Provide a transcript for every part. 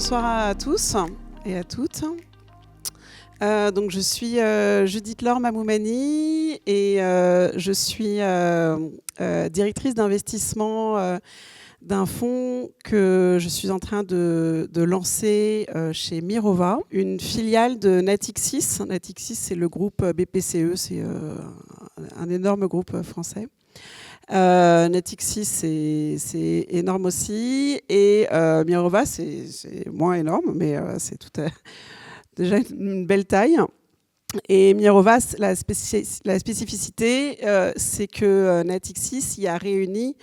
bonsoir à tous et à toutes. Donc je suis Judith Laure Mamoumani et je suis directrice d'investissement d'un fonds que je suis en train de lancer chez Mirova, une filiale de Natixis. Natixis, c'est le groupe BPCE, c'est un énorme groupe français. Natixis, c'est énorme aussi. Et Mirova, c'est moins énorme, mais c'est déjà une belle taille. Et Mirova, la spécificité, c'est que Natixis y a réuni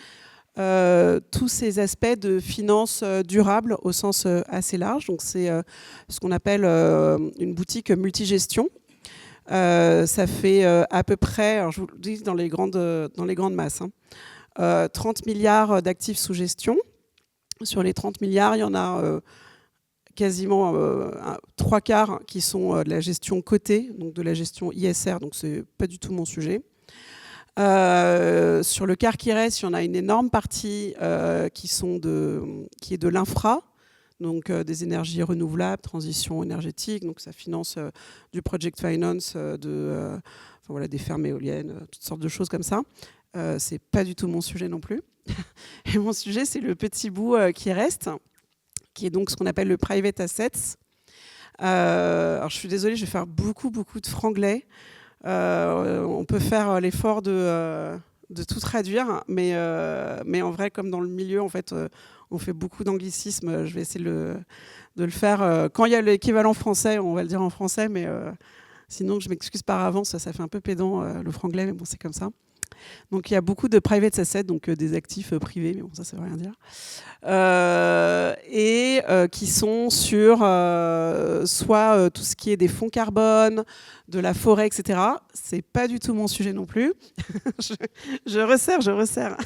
tous ces aspects de finance durable au sens assez large. Donc c'est ce qu'on appelle une boutique multigestion. Ça fait à peu près, alors je vous le dis dans les grandes masses, 30 milliards d'actifs sous gestion. Sur les 30 milliards, il y en a quasiment 3/4 qui sont de la gestion cotée, donc de la gestion ISR, donc c'est pas du tout mon sujet. Sur le quart qui reste, il y en a une énorme partie qui est de l'infra, donc des énergies renouvelables, transition énergétique, donc ça finance du project finance, des fermes éoliennes, toutes sortes de choses comme ça. C'est pas du tout mon sujet non plus. Et mon sujet, c'est le petit bout qui reste, qui est donc ce qu'on appelle le private assets. Alors je suis désolée, je vais faire beaucoup de franglais. On peut faire l'effort de tout traduire, mais en vrai, comme dans le milieu, en fait, on fait beaucoup d'anglicisme. Je vais essayer de le faire. Quand il y a l'équivalent français, on va le dire en français, mais sinon, je m'excuse par avance, ça fait un peu pédant le franglais, mais bon, c'est comme ça. Donc il y a beaucoup de private assets, donc des actifs privés, mais bon, ça veut rien dire. Et qui sont sur soit tout ce qui est des fonds carbone, de la forêt, etc. C'est pas du tout mon sujet non plus. je resserre.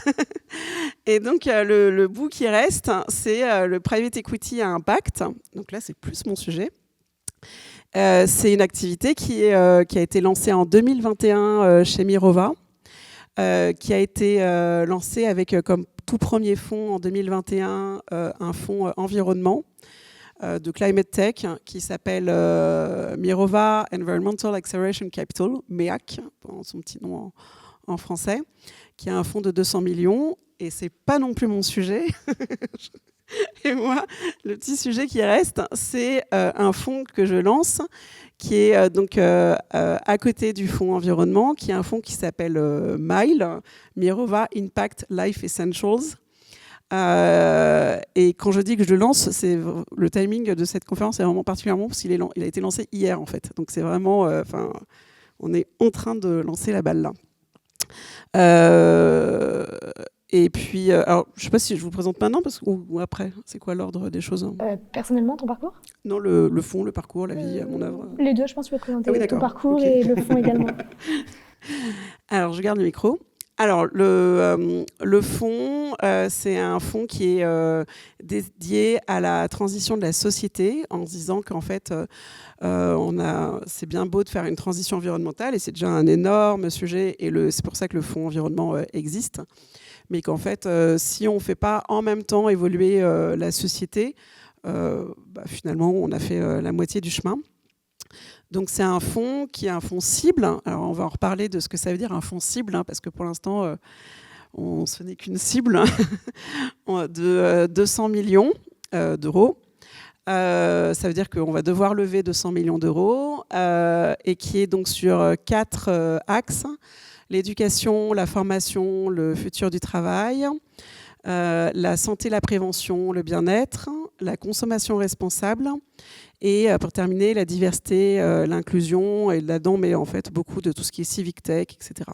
Et donc le bout qui reste, c'est le private equity à impact. Donc là, c'est plus mon sujet. C'est une activité qui a été lancée en 2021 chez Mirova. Qui a été lancé avec comme tout premier fonds en 2021 un fonds environnement de Climate Tech qui s'appelle Mirova Environmental Acceleration Capital, MEAC, dans son petit nom en français, qui a un fonds de 200 millions. Et c'est pas non plus mon sujet. Et moi, le petit sujet qui reste, c'est un fonds que je lance qui est donc à côté du fonds environnement, qui est un fonds qui s'appelle MILE, Mirova Impact Life Essentials. Et quand je dis que je le lance, c'est le timing de cette conférence est vraiment particulièrement parce qu'il a été lancé hier en fait. Donc c'est vraiment, on est en train de lancer la balle là. Et puis, alors, je ne sais pas si je vous présente maintenant ou après. C'est quoi l'ordre des choses? Personnellement, ton parcours? Non, le fond, le parcours, la vie, mon œuvre. Les deux, je pense que tu peux présenter ton parcours et le fond également. Alors, je garde le micro. Alors, le fonds, c'est un fonds qui est dédié à la transition de la société en se disant qu'en fait, c'est bien beau de faire une transition environnementale et c'est déjà un énorme sujet et c'est pour ça que le fonds environnement existe. Mais qu'en fait, si on ne fait pas en même temps évoluer la société, finalement, on a fait la moitié du chemin. Donc, c'est un fonds qui est un fonds cible. Alors, on va en reparler de ce que ça veut dire un fonds cible, parce que pour l'instant, ce n'est qu'une cible de 200 millions d'euros. Ça veut dire qu'on va devoir lever 200 millions d'euros et qui est donc sur 4 axes. L'éducation, la formation, le futur du travail, la santé, la prévention, le bien-être, la consommation responsable et pour terminer, la diversité, l'inclusion et là-dedans, mais en fait beaucoup de tout ce qui est civic tech, etc.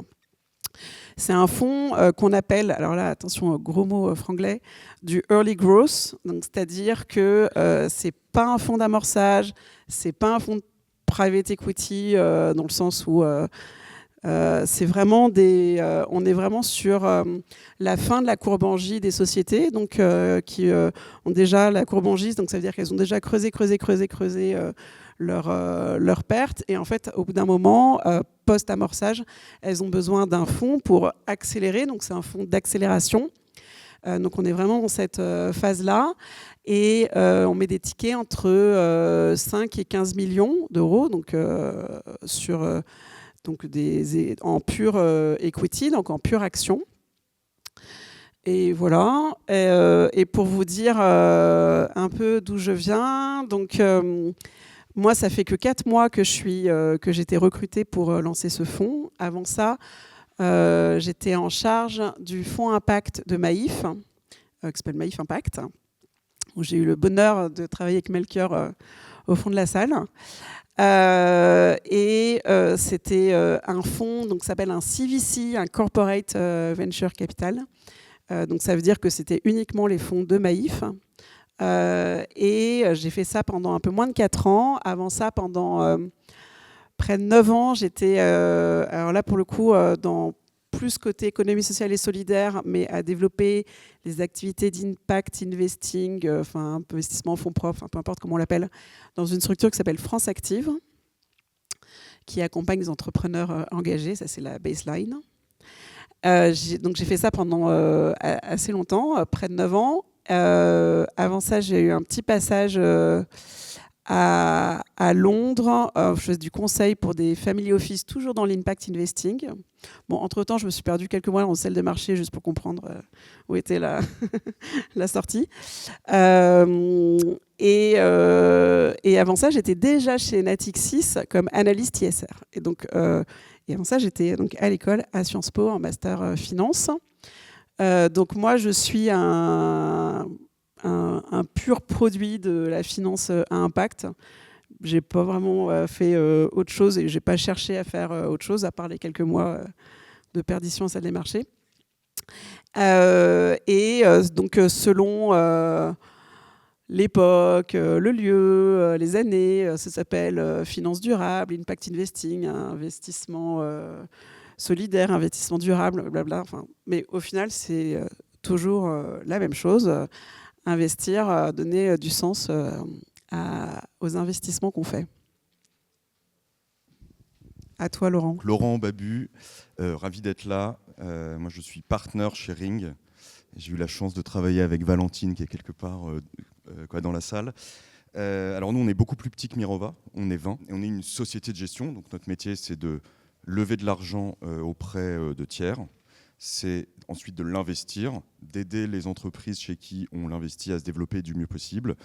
C'est un fonds qu'on appelle, alors là, attention, gros mot franglais, du early growth, donc c'est-à-dire que c'est pas un fonds d'amorçage, c'est pas un fonds de private equity dans le sens où c'est vraiment on est vraiment sur la fin de la courbe en J des sociétés, donc qui ont déjà la courbe en J, donc ça veut dire qu'elles ont déjà creusé leurs pertes, et en fait, au bout d'un moment, post-amorçage, elles ont besoin d'un fonds pour accélérer, donc c'est un fonds d'accélération Donc on est vraiment dans cette phase-là. Et on met des tickets entre 5 et 15 millions d'euros, donc, en pure equity, donc en pure action. Et voilà. Et pour vous dire un peu d'où je viens, donc moi, ça fait que 4 mois que j'ai été recrutée pour lancer ce fonds. Avant ça, j'étais en charge du fonds Impact de Maïf, qui s'appelle Maïf Impact, où j'ai eu le bonheur de travailler avec Melchior au fond de la salle. C'était un fonds donc, qui s'appelle un CVC, un Corporate Venture Capital. Donc ça veut dire que c'était uniquement les fonds de Maïf. J'ai fait ça pendant un peu moins de 4 ans. Avant ça, pendant près de 9 ans, j'étais, alors là pour le coup, dans plus côté économie sociale et solidaire, mais à développer les activités d'impact investing, investissement, fonds propres, peu importe comment on l'appelle, dans une structure qui s'appelle France Active, qui accompagne les entrepreneurs engagés. Ça, c'est la baseline. J'ai fait ça pendant assez longtemps, près de 9 ans. Avant ça, j'ai eu un petit passage à Londres. Je faisais du conseil pour des family office, toujours dans l'impact investing. Bon, entre-temps, je me suis perdue quelques mois dans le salle de marché juste pour comprendre où était la sortie. Et avant ça, j'étais déjà chez Natixis comme analyste ISR. Et avant ça, j'étais donc à l'école à Sciences Po en master finance. Donc moi, je suis un pur produit de la finance à impact. J'ai pas vraiment fait autre chose et j'ai pas cherché à faire autre chose à part les quelques mois de perdition en salle des marchés. Donc selon l'époque, le lieu, les années, ça s'appelle finance durable, impact investing, investissement solidaire, investissement durable, blabla. Mais au final, c'est toujours la même chose. Investir, donner du sens aux investissements qu'on fait. À toi, Laurent. Laurent Babu, ravi d'être là. Moi, je suis partenaire chez Ring. J'ai eu la chance de travailler avec Valentine, qui est quelque part dans la salle. Alors nous, on est beaucoup plus petit que Mirova. On est 20 et on est une société de gestion. Donc notre métier, c'est de lever de l'argent auprès de tiers. C'est ensuite de l'investir, d'aider les entreprises chez qui on l'investit à se développer du mieux possible,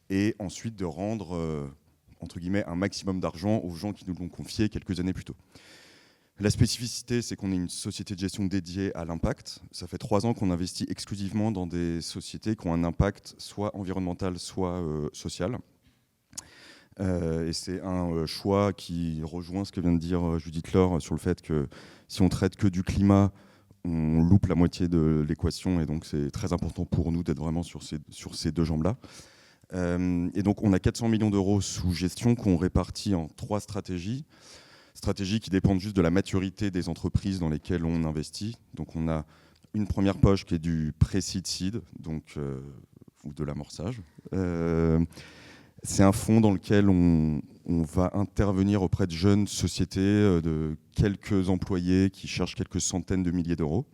et ensuite de rendre, entre guillemets, un maximum d'argent aux gens qui nous l'ont confié quelques années plus tôt. La spécificité, c'est qu'on est une société de gestion dédiée à l'impact. Ça fait 3 ans qu'on investit exclusivement dans des sociétés qui ont un impact soit environnemental, soit social. Et c'est un choix qui rejoint ce que vient de dire Judith Laure sur le fait que si on traite que du climat, on loupe la moitié de l'équation, et donc c'est très important pour nous d'être vraiment sur ces 2 jambes-là. Et donc on a 400 millions d'euros sous gestion qu'on répartit en 3 stratégies qui dépendent juste de la maturité des entreprises dans lesquelles on investit. Donc on a une première poche qui est du pré-seed seed, donc, ou de l'amorçage. C'est un fonds dans lequel on va intervenir auprès de jeunes sociétés de quelques employés qui cherchent quelques centaines de milliers d'euros.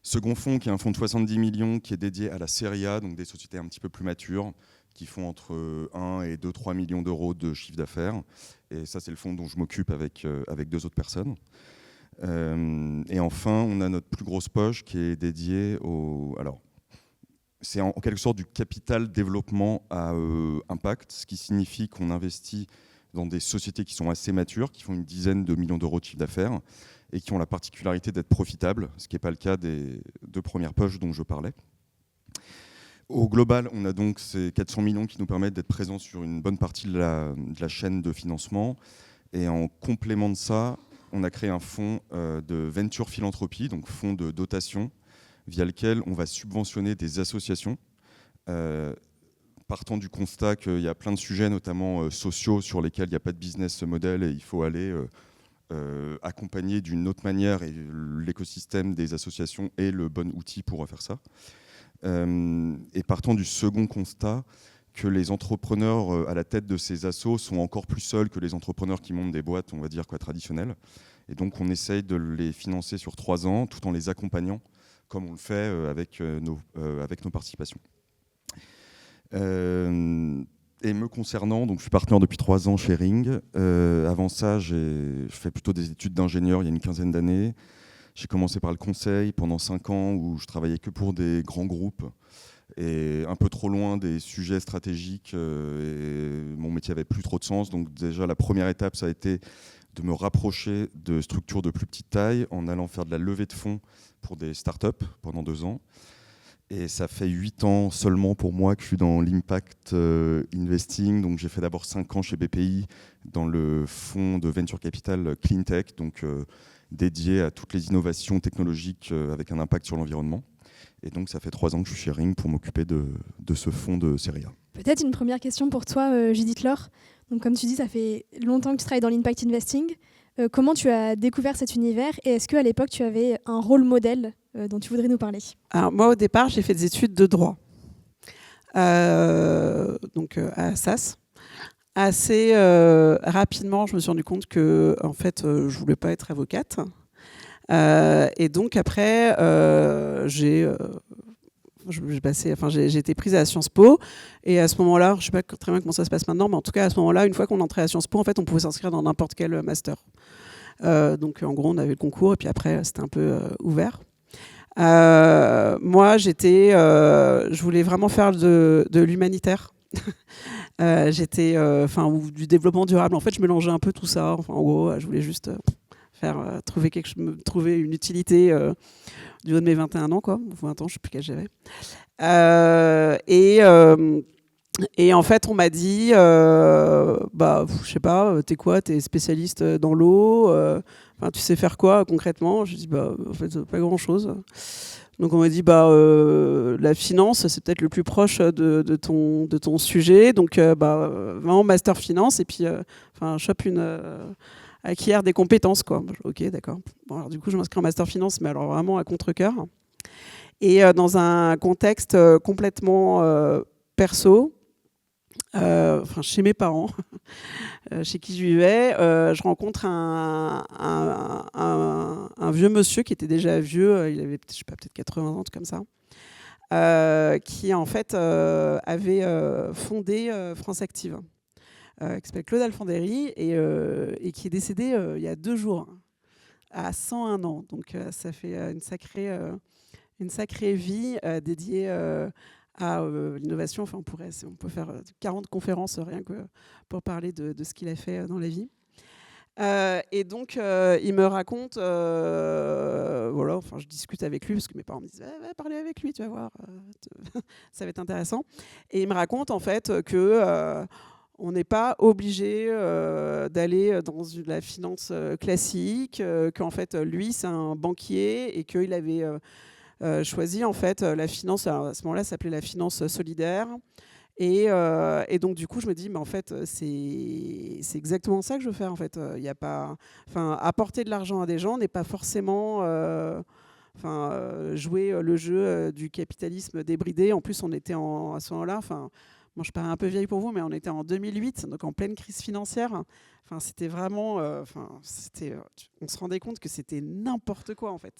Second fonds, qui est un fonds de 70 millions, qui est dédié à la série A, donc des sociétés un petit peu plus matures, qui font entre 1 et 2-3 millions d'euros de chiffre d'affaires. Et ça, c'est le fonds dont je m'occupe avec 2 autres personnes. Et enfin, on a notre plus grosse poche qui est dédiée au... Alors, c'est en quelque sorte du capital développement à impact, ce qui signifie qu'on investit dans des sociétés qui sont assez matures, qui font une dizaine de millions d'euros de chiffre d'affaires et qui ont la particularité d'être profitables, ce qui n'est pas le cas des 2 premières poches dont je parlais. Au global, on a donc ces 400 millions qui nous permettent d'être présents sur une bonne partie de la chaîne de financement. Et en complément de ça, on a créé un fonds de venture philanthropie, donc fonds de dotation, via lequel on va subventionner des associations, partant du constat qu'il y a plein de sujets, notamment sociaux, sur lesquels il n'y a pas de business model et il faut aller accompagner d'une autre manière, et l'écosystème des associations est le bon outil pour faire ça. Et partant du second constat que les entrepreneurs à la tête de ces assos sont encore plus seuls que les entrepreneurs qui montent des boîtes, on va dire, traditionnelles. Et donc on essaye de les financer sur 3 ans, tout en les accompagnant comme on le fait avec nos participations. Et me concernant, donc je suis partenaire depuis 3 ans chez Ring. Avant ça, je fais plutôt des études d'ingénieur il y a une quinzaine d'années. J'ai commencé par le conseil pendant 5 ans où je travaillais que pour des grands groupes et un peu trop loin des sujets stratégiques. Et mon métier avait plus trop de sens. Donc déjà, la première étape, ça a été de me rapprocher de structures de plus petite taille en allant faire de la levée de fonds pour des startups pendant 2 ans. Et ça fait 8 ans seulement pour moi que je suis dans l'impact investing. Donc j'ai fait d'abord 5 ans chez BPI dans le fonds de venture capital Clean Tech, donc dédié à toutes les innovations technologiques avec un impact sur l'environnement. Et donc ça fait 3 ans que je suis chez Ring pour m'occuper de ce fonds de série A. Peut-être une première question pour toi, Judith Laure. Donc comme tu dis, ça fait longtemps que tu travailles dans l'impact investing. Comment tu as découvert cet univers et est-ce qu'à l'époque tu avais un rôle modèle dont tu voudrais nous parler? Alors, moi, au départ, j'ai fait des études de droit, donc à Assas. Assez rapidement, je me suis rendu compte que en fait, je voulais pas être avocate. Et donc après, j'ai été prise à Sciences Po. Et à ce moment-là, je ne sais pas très bien comment ça se passe maintenant, mais en tout cas, à ce moment-là, une fois qu'on entrait à Sciences Po, en fait, on pouvait s'inscrire dans n'importe quel master. Donc en gros, on avait le concours et puis après, c'était un peu ouvert. Moi, je voulais vraiment faire de l'humanitaire. Ou du développement durable. En fait, je mélangeais un peu tout ça. Enfin, en gros, je voulais juste trouver une utilité du haut de mes 21 ans, quoi. 20 ans, je ne sais plus quel j'avais. Et en fait, on m'a dit, je sais pas, t'es quoi, t'es spécialiste dans l'eau, tu sais faire quoi concrètement? Je dis, en fait, pas grand-chose. Donc on m'a dit, la finance, c'est peut-être le plus proche de ton sujet. Donc, vraiment master finance et puis, acquérir des compétences, quoi. Ok, d'accord. Bon, alors du coup, je m'inscris en master finance, mais alors vraiment à contre-cœur. Et dans un contexte complètement perso, chez mes parents, chez qui je vivais, je rencontre un vieux monsieur qui était déjà vieux, il avait peut-être 80 ans, tout comme ça, qui en fait avait fondé France Active, qui s'appelle Claude Alfandéry et qui est décédé il y a 2 jours, à 101 ans. Donc ça fait une sacrée vie dédiée à l'innovation. Enfin, on peut faire 40 conférences rien que pour parler de ce qu'il a fait dans la vie. Et donc, il me raconte, je discute avec lui, parce que mes parents me disent va parler avec lui, tu vas voir, ça va être intéressant. Et il me raconte en fait que on n'est pas obligé d'aller dans la finance classique, qu'en fait, lui, c'est un banquier et qu'il avait choisi en fait la finance. Alors, à ce moment-là, ça s'appelait la finance solidaire. Et donc du coup, je me dis, mais en fait, c'est exactement ça que je veux faire. En fait, il y a pas, apporter de l'argent à des gens n'est pas forcément jouer le jeu du capitalisme débridé. En plus, on était à ce moment-là. Moi, je parais un peu vieille pour vous, mais on était en 2008, donc en pleine crise financière. C'était vraiment, on se rendait compte que c'était n'importe quoi en fait.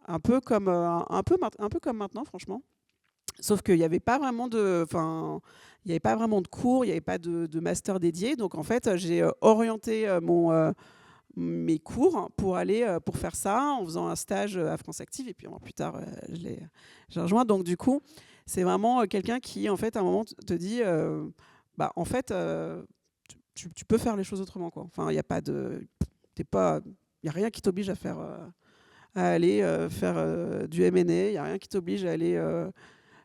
Un peu comme maintenant, franchement. Sauf qu'il n'y avait pas vraiment de cours, il n'y avait pas de master dédié. Donc en fait, j'ai orienté mes cours pour faire ça en faisant un stage à France Active. Et puis plus tard, j'ai rejoint. Donc du coup, c'est vraiment quelqu'un qui, en fait, à un moment te dit, en fait, tu peux faire les choses autrement, quoi. Enfin, il n'y a pas y a rien qui t'oblige à aller faire du M&A. Il n'y a rien qui t'oblige à aller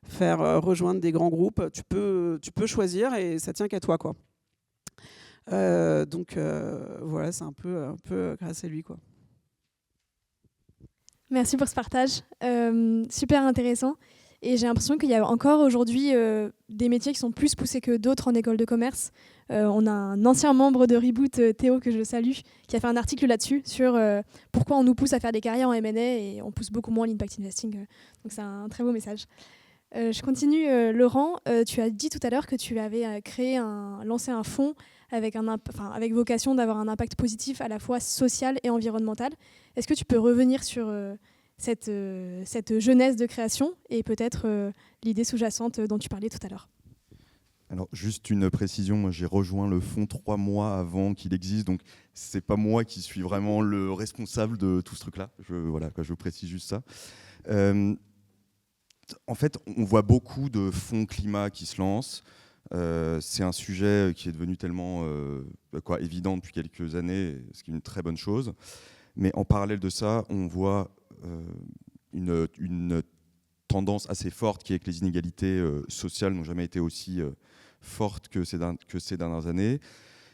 faire rejoindre des grands groupes. Tu peux choisir et ça tient qu'à toi, quoi. Donc voilà, c'est un peu grâce à lui, quoi. Merci pour ce partage, super intéressant. Et j'ai l'impression qu'il y a encore aujourd'hui des métiers qui sont plus poussés que d'autres en école de commerce. On a un ancien membre de Reboot, Théo, que je salue, qui a fait un article là-dessus sur pourquoi on nous pousse à faire des carrières en M&A et on pousse beaucoup moins l'impact investing. Donc c'est un très beau message. Je continue, Laurent. Tu as dit tout à l'heure que tu avais lancé un fonds avec vocation d'avoir un impact positif à la fois social et environnemental. Est-ce que tu peux revenir sur cette jeunesse de création et peut-être l'idée sous-jacente dont tu parlais tout à l'heure. Alors, juste une précision, moi j'ai rejoint le fonds 3 mois avant qu'il existe, donc c'est pas moi qui suis vraiment le responsable de tout ce truc-là. Je précise juste ça. En fait, on voit beaucoup de fonds climat qui se lancent. C'est un sujet qui est devenu tellement évident depuis quelques années, ce qui est une très bonne chose. Mais en parallèle de ça, on voit une tendance assez forte qui est que les inégalités sociales n'ont jamais été aussi fortes que ces dernières années.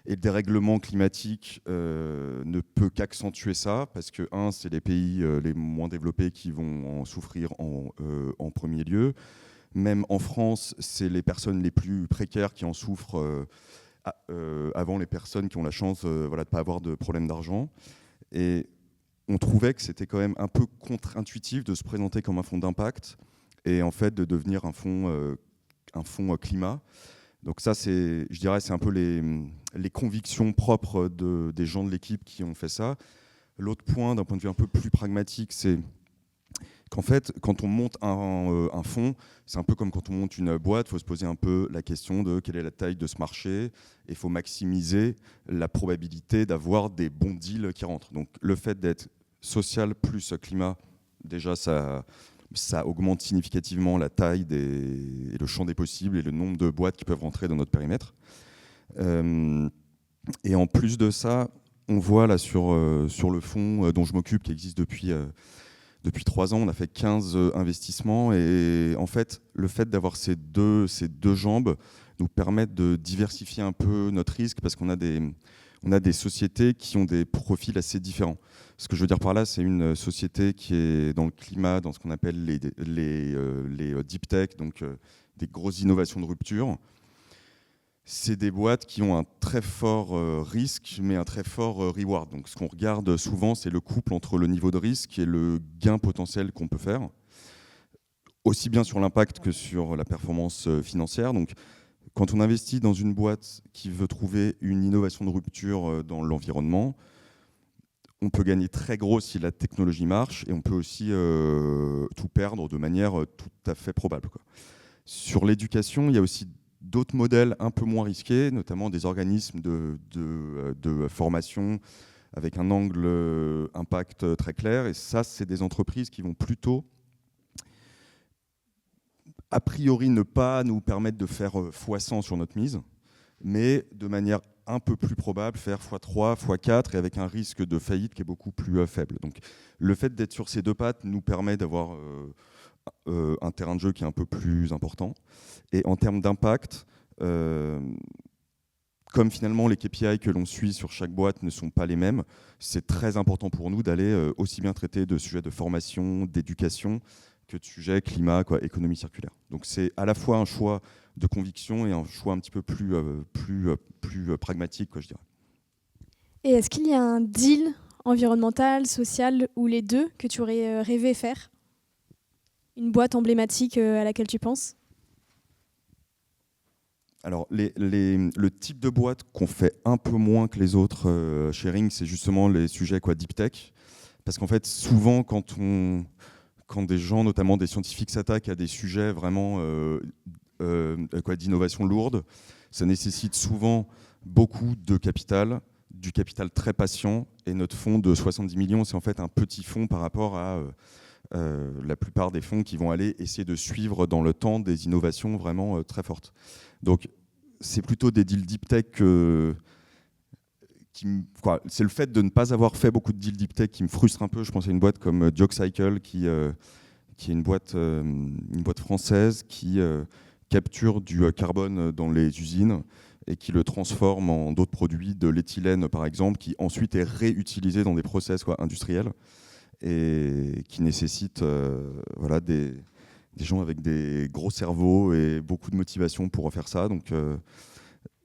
Et le dérèglement climatique ne peut qu'accentuer ça, parce que, c'est les pays les moins développés qui vont en souffrir en premier lieu. Même en France, c'est les personnes les plus précaires qui en souffrent avant les personnes qui ont la chance de ne pas avoir de problème d'argent. Et on trouvait que c'était quand même un peu contre-intuitif de se présenter comme un fonds d'impact et en fait de devenir un fonds climat. Donc ça, je dirais, c'est un peu les convictions propres des gens de l'équipe qui ont fait ça. L'autre point, d'un point de vue un peu plus pragmatique, c'est qu'en fait, quand on monte un fonds, c'est un peu comme quand on monte une boîte, il faut se poser un peu la question de quelle est la taille de ce marché, et il faut maximiser la probabilité d'avoir des bons deals qui rentrent. Donc le fait d'être social plus climat, déjà ça augmente significativement la taille et le champ des possibles et le nombre de boîtes qui peuvent rentrer dans notre périmètre. Et en plus de ça, on voit là sur le fonds dont je m'occupe, qui existe depuis 3 ans, on a fait 15 investissements. Et en fait, le fait d'avoir ces deux jambes nous permet de diversifier un peu notre risque, parce qu'on a des sociétés qui ont des profils assez différents. Ce que je veux dire par là, c'est une société qui est dans le climat, dans ce qu'on appelle les deep tech, donc des grosses innovations de rupture. C'est des boîtes qui ont un très fort risque, mais un très fort reward. Donc ce qu'on regarde souvent, c'est le couple entre le niveau de risque et le gain potentiel qu'on peut faire, aussi bien sur l'impact que sur la performance financière. Donc, quand on investit dans une boîte qui veut trouver une innovation de rupture dans l'environnement, on peut gagner très gros si la technologie marche, et on peut aussi tout perdre de manière tout à fait probable, quoi. Sur l'éducation, il y a aussi d'autres modèles un peu moins risqués, notamment des organismes de formation avec un angle impact très clair. Et ça, c'est des entreprises qui vont plutôt, a priori, ne pas nous permettre de faire x100 sur notre mise, mais de manière un peu plus probable, faire x3, x4, et avec un risque de faillite qui est beaucoup plus faible. Donc le fait d'être sur ces deux pattes nous permet d'avoir un terrain de jeu qui est un peu plus important. Et en termes d'impact, comme finalement les KPI que l'on suit sur chaque boîte ne sont pas les mêmes, c'est très important pour nous d'aller aussi bien traiter de sujets de formation, d'éducation, que de sujets climat, économie circulaire. Donc c'est à la fois un choix de conviction et un choix un petit peu plus pragmatique, je dirais. Et est-ce qu'il y a un deal environnemental, social, ou les deux, que tu aurais rêvé faire ? Une boîte emblématique à laquelle tu penses ? Alors, le type de boîte qu'on fait un peu moins que les autres chez Ring, c'est justement les sujets deep tech. Parce qu'en fait, souvent, quand des gens, notamment des scientifiques, s'attaquent à des sujets vraiment d'innovation lourde, ça nécessite souvent beaucoup de capital, du capital très patient. Et notre fonds de 70 millions, c'est en fait un petit fonds par rapport à la plupart des fonds qui vont aller essayer de suivre dans le temps des innovations vraiment très fortes. Donc, c'est plutôt des deals deep tech c'est le fait de ne pas avoir fait beaucoup de deals deep tech qui me frustre un peu. Je pense à une boîte comme Dioxycle qui est une boîte française qui capture du carbone dans les usines et qui le transforme en d'autres produits, de l'éthylène par exemple, qui ensuite est réutilisé dans des process industriels et qui nécessite des gens avec des gros cerveaux et beaucoup de motivation pour faire ça. Donc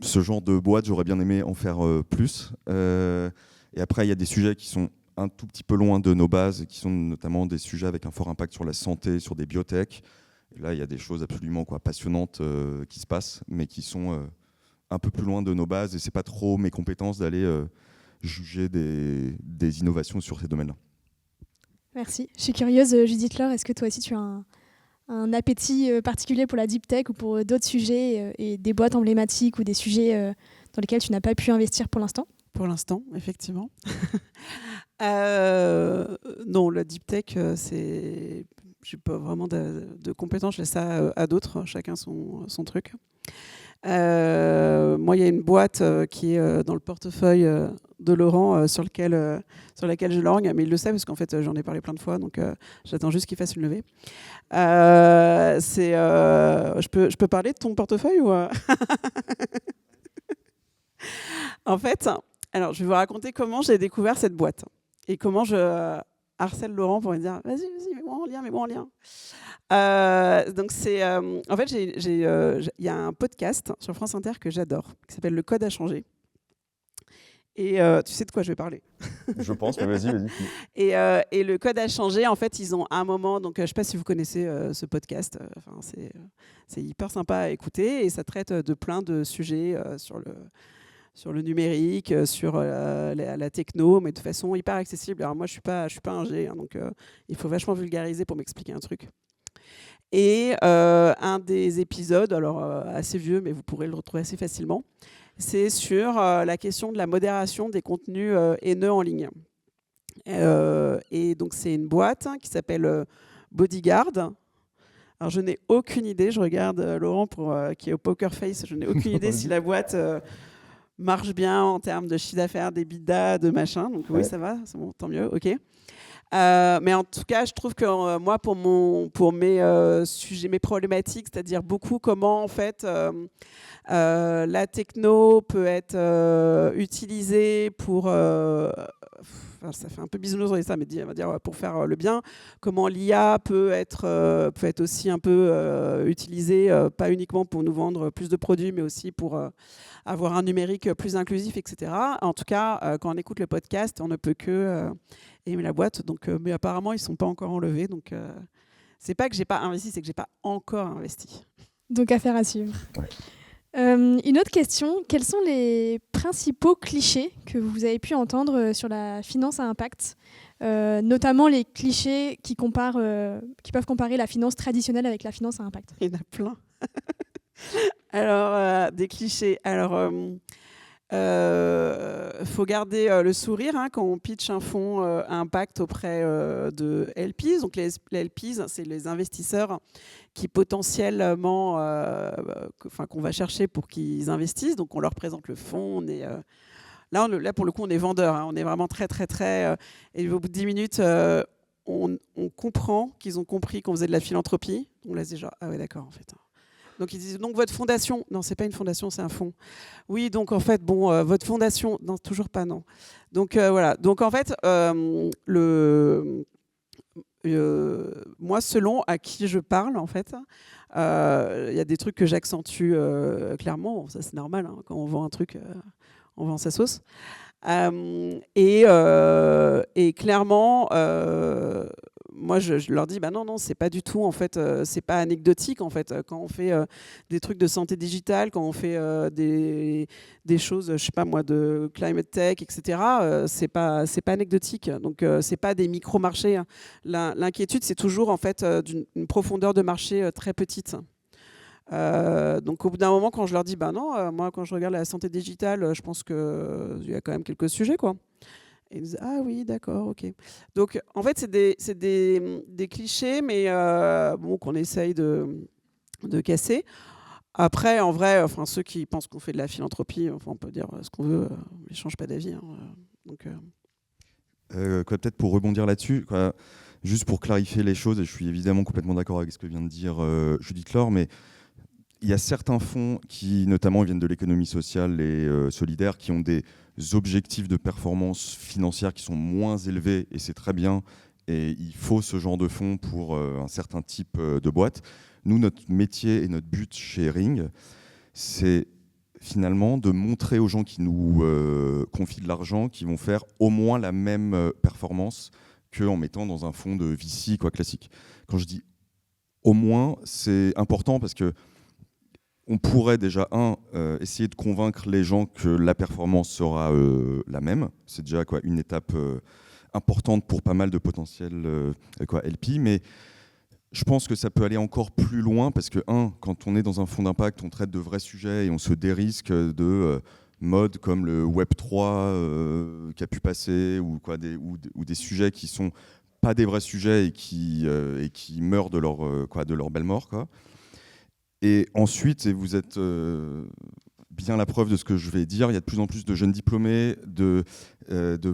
ce genre de boîte, j'aurais bien aimé en faire plus. Et après, il y a des sujets qui sont un tout petit peu loin de nos bases, qui sont notamment des sujets avec un fort impact sur la santé, sur des biotech. Et là, il y a des choses absolument passionnantes qui se passent, mais qui sont un peu plus loin de nos bases. Et c'est pas trop mes compétences d'aller juger des innovations sur ces domaines-là. Merci. Je suis curieuse, Judith Laure, est-ce que toi aussi tu as un appétit particulier pour la deep tech ou pour d'autres sujets et des boîtes emblématiques ou des sujets dans lesquels tu n'as pas pu investir pour l'instant ? Pour l'instant, effectivement. Non, la deep tech, je n'ai pas vraiment de compétences, je laisse ça à d'autres, chacun son truc. Moi, il y a une boîte qui est dans le portefeuille de Laurent sur laquelle je lorgne, mais il le sait parce qu'en fait, j'en ai parlé plein de fois, donc j'attends juste qu'il fasse une levée. Je peux parler de ton portefeuille ou En fait, alors, je vais vous raconter comment j'ai découvert cette boîte et comment je harcèle Laurent pour lui dire « Vas-y, mets-moi en lien ». Donc, en fait, il y a un podcast sur France Inter que j'adore, qui s'appelle « Le code a changé ». Et tu sais de quoi je vais parler. Je pense, mais vas-y. Et le code a changé. En fait, ils ont à un moment, donc je ne sais pas si vous connaissez ce podcast, c'est hyper sympa à écouter et ça traite de plein de sujets sur le numérique, sur la techno, mais de façon hyper accessible. Alors moi, je suis pas ingé, hein, donc il faut vachement vulgariser pour m'expliquer un truc. Et un des épisodes, alors assez vieux, mais vous pourrez le retrouver assez facilement, c'est sur la question de la modération des contenus haineux en ligne. Et donc, c'est une boîte qui s'appelle Bodyguard. Alors, je n'ai aucune idée, je regarde Laurent qui est au Poker Face, je n'ai aucune idée si la boîte marche bien en termes de chiffre d'affaires, d'EBITDA, de machin. Donc oui, ça va, c'est bon, tant mieux, ok. Mais en tout cas, je trouve que moi, pour mes sujets, mes problématiques, c'est-à-dire beaucoup comment en fait la techno peut être utilisée pour, ça fait un peu bisounours de dire ça, mais on va dire pour faire le bien. Comment l'IA peut être aussi un peu utilisée, pas uniquement pour nous vendre plus de produits, mais aussi pour avoir un numérique plus inclusif, etc. En tout cas, quand on écoute le podcast, on ne peut que aimer la boîte. Donc, mais apparemment, ils ne sont pas encore enlevés. Donc, c'est pas que j'ai pas investi, c'est que j'ai pas encore investi. Donc, affaire à suivre. Ouais. Une autre question, quels sont les principaux clichés que vous avez pu entendre sur la finance à impact, notamment les clichés qui peuvent comparer la finance traditionnelle avec la finance à impact ? Il y en a plein. Alors, des clichés. Alors, faut garder le sourire quand on pitch un fonds à impact auprès de LPs. Donc, les LPs, c'est les investisseurs qui potentiellement, qu'on va chercher pour qu'ils investissent. Donc, on leur présente le fonds. Là, pour le coup, on est vendeur. On est vraiment très, très, très... et au bout de 10 minutes, on comprend qu'ils ont compris qu'on faisait de la philanthropie. On laisse déjà... Ah ouais, d'accord, en fait. Donc, ils disent, donc, votre fondation... Non, c'est pas une fondation, c'est un fonds. Oui, donc, en fait, votre fondation... Non, toujours pas, non. Donc, voilà. Donc, en fait, moi, selon à qui je parle, en fait, y a des trucs que j'accentue clairement. Ça, c'est normal. Quand on vend un truc, on vend sa sauce. Et clairement, moi, je leur dis, non, c'est pas du tout, en fait, c'est pas anecdotique, en fait. Quand on fait des trucs de santé digitale, quand on fait des choses, je sais pas moi, de climate tech, etc., c'est pas anecdotique. Donc, c'est pas des micro-marchés. L'inquiétude, c'est toujours, en fait, d'une profondeur de marché très petite. Donc, au bout d'un moment, quand je leur dis, non, moi, quand je regarde la santé digitale, je pense qu'il y a quand même quelques sujets, quoi. Et ils disent, ah oui, d'accord, ok. Donc, en fait, c'est des clichés, mais qu'on essaye de casser. Après, en vrai, ceux qui pensent qu'on fait de la philanthropie, on peut dire ce qu'on veut, ils ne changent pas d'avis. Donc, peut-être pour rebondir là-dessus, juste pour clarifier les choses, et je suis évidemment complètement d'accord avec ce que vient de dire Judith Laure, mais il y a certains fonds qui, notamment, viennent de l'économie sociale et solidaire, qui ont des objectifs de performance financière qui sont moins élevés, et c'est très bien, et il faut ce genre de fonds pour un certain type de boîte. Nous, notre métier et notre but chez Ring, c'est finalement de montrer aux gens qui nous confient de l'argent qu'ils vont faire au moins la même performance qu'en mettant dans un fonds de VC classique. Quand je dis au moins, c'est important parce que on pourrait déjà, essayer de convaincre les gens que la performance sera la même. C'est déjà une étape importante pour pas mal de potentiels LP, mais je pense que ça peut aller encore plus loin parce que, quand on est dans un fonds d'impact, on traite de vrais sujets et on se dérisque de modes comme le Web3 qui a pu passer ou des sujets qui sont pas des vrais sujets et qui meurent de leur belle mort, quoi. Et ensuite, et vous êtes bien la preuve de ce que je vais dire, il y a de plus en plus de jeunes diplômés, de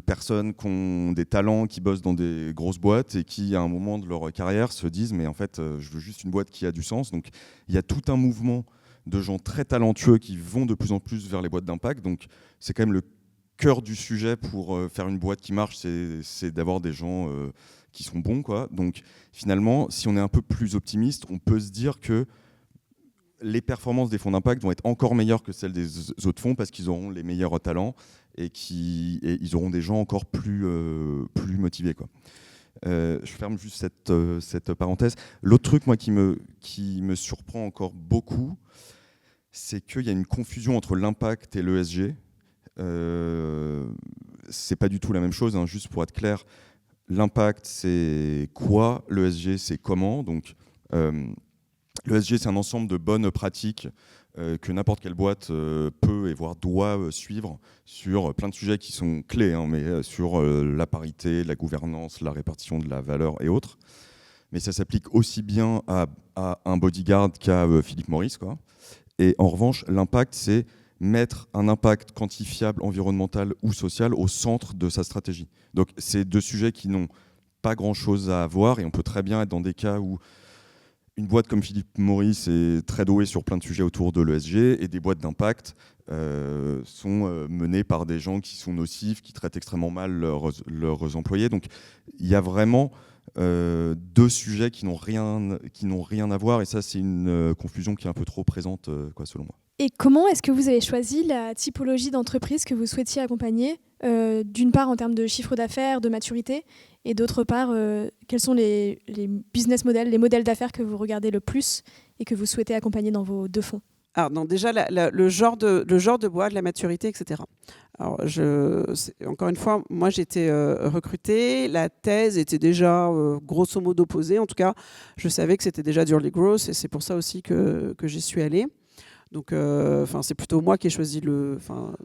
personnes qui ont des talents, qui bossent dans des grosses boîtes et qui, à un moment de leur carrière, se disent « mais en fait, je veux juste une boîte qui a du sens ». Donc, il y a tout un mouvement de gens très talentueux qui vont de plus en plus vers les boîtes d'impact. Donc, c'est quand même le cœur du sujet pour faire une boîte qui marche, c'est d'avoir des gens qui sont bons, quoi. Donc, finalement, si on est un peu plus optimiste, on peut se dire que les performances des fonds d'impact vont être encore meilleures que celles des autres fonds parce qu'ils auront les meilleurs talents et ils auront des gens encore plus motivés, quoi. Je ferme juste cette parenthèse. L'autre truc, moi, qui me surprend encore beaucoup, c'est qu'il y a une confusion entre l'impact et l'ESG. C'est pas du tout la même chose, hein, juste pour être clair. L'impact, c'est quoi? L'ESG, c'est comment? Donc, l'ESG, c'est un ensemble de bonnes pratiques que n'importe quelle boîte peut et voire doit suivre sur plein de sujets qui sont clés, hein, mais sur la parité, la gouvernance, la répartition de la valeur et autres. Mais ça s'applique aussi bien à un bodyguard qu'à Philip Morris, quoi. Et en revanche, l'impact, c'est mettre un impact quantifiable, environnemental ou social au centre de sa stratégie. Donc, c'est deux sujets qui n'ont pas grand-chose à voir et on peut très bien être dans des cas où une boîte comme Philip Morris est très douée sur plein de sujets autour de l'ESG et des boîtes d'impact sont menées par des gens qui sont nocifs, qui traitent extrêmement mal leurs employés. Donc il y a vraiment deux sujets qui n'ont rien à voir et ça c'est une confusion qui est un peu trop présente selon moi. Et comment est-ce que vous avez choisi la typologie d'entreprise que vous souhaitiez accompagner, d'une part en termes de chiffre d'affaires, de maturité, et d'autre part, quels sont les business models, les modèles d'affaires que vous regardez le plus et que vous souhaitez accompagner dans vos deux fonds? Alors, non, déjà, le genre de boîte, la maturité, etc. Alors, encore une fois, moi, j'étais recrutée. La thèse était déjà grosso modo posée. En tout cas, je savais que c'était déjà du early growth et c'est pour ça aussi que j'y suis allée. Donc, c'est plutôt moi qui ai choisi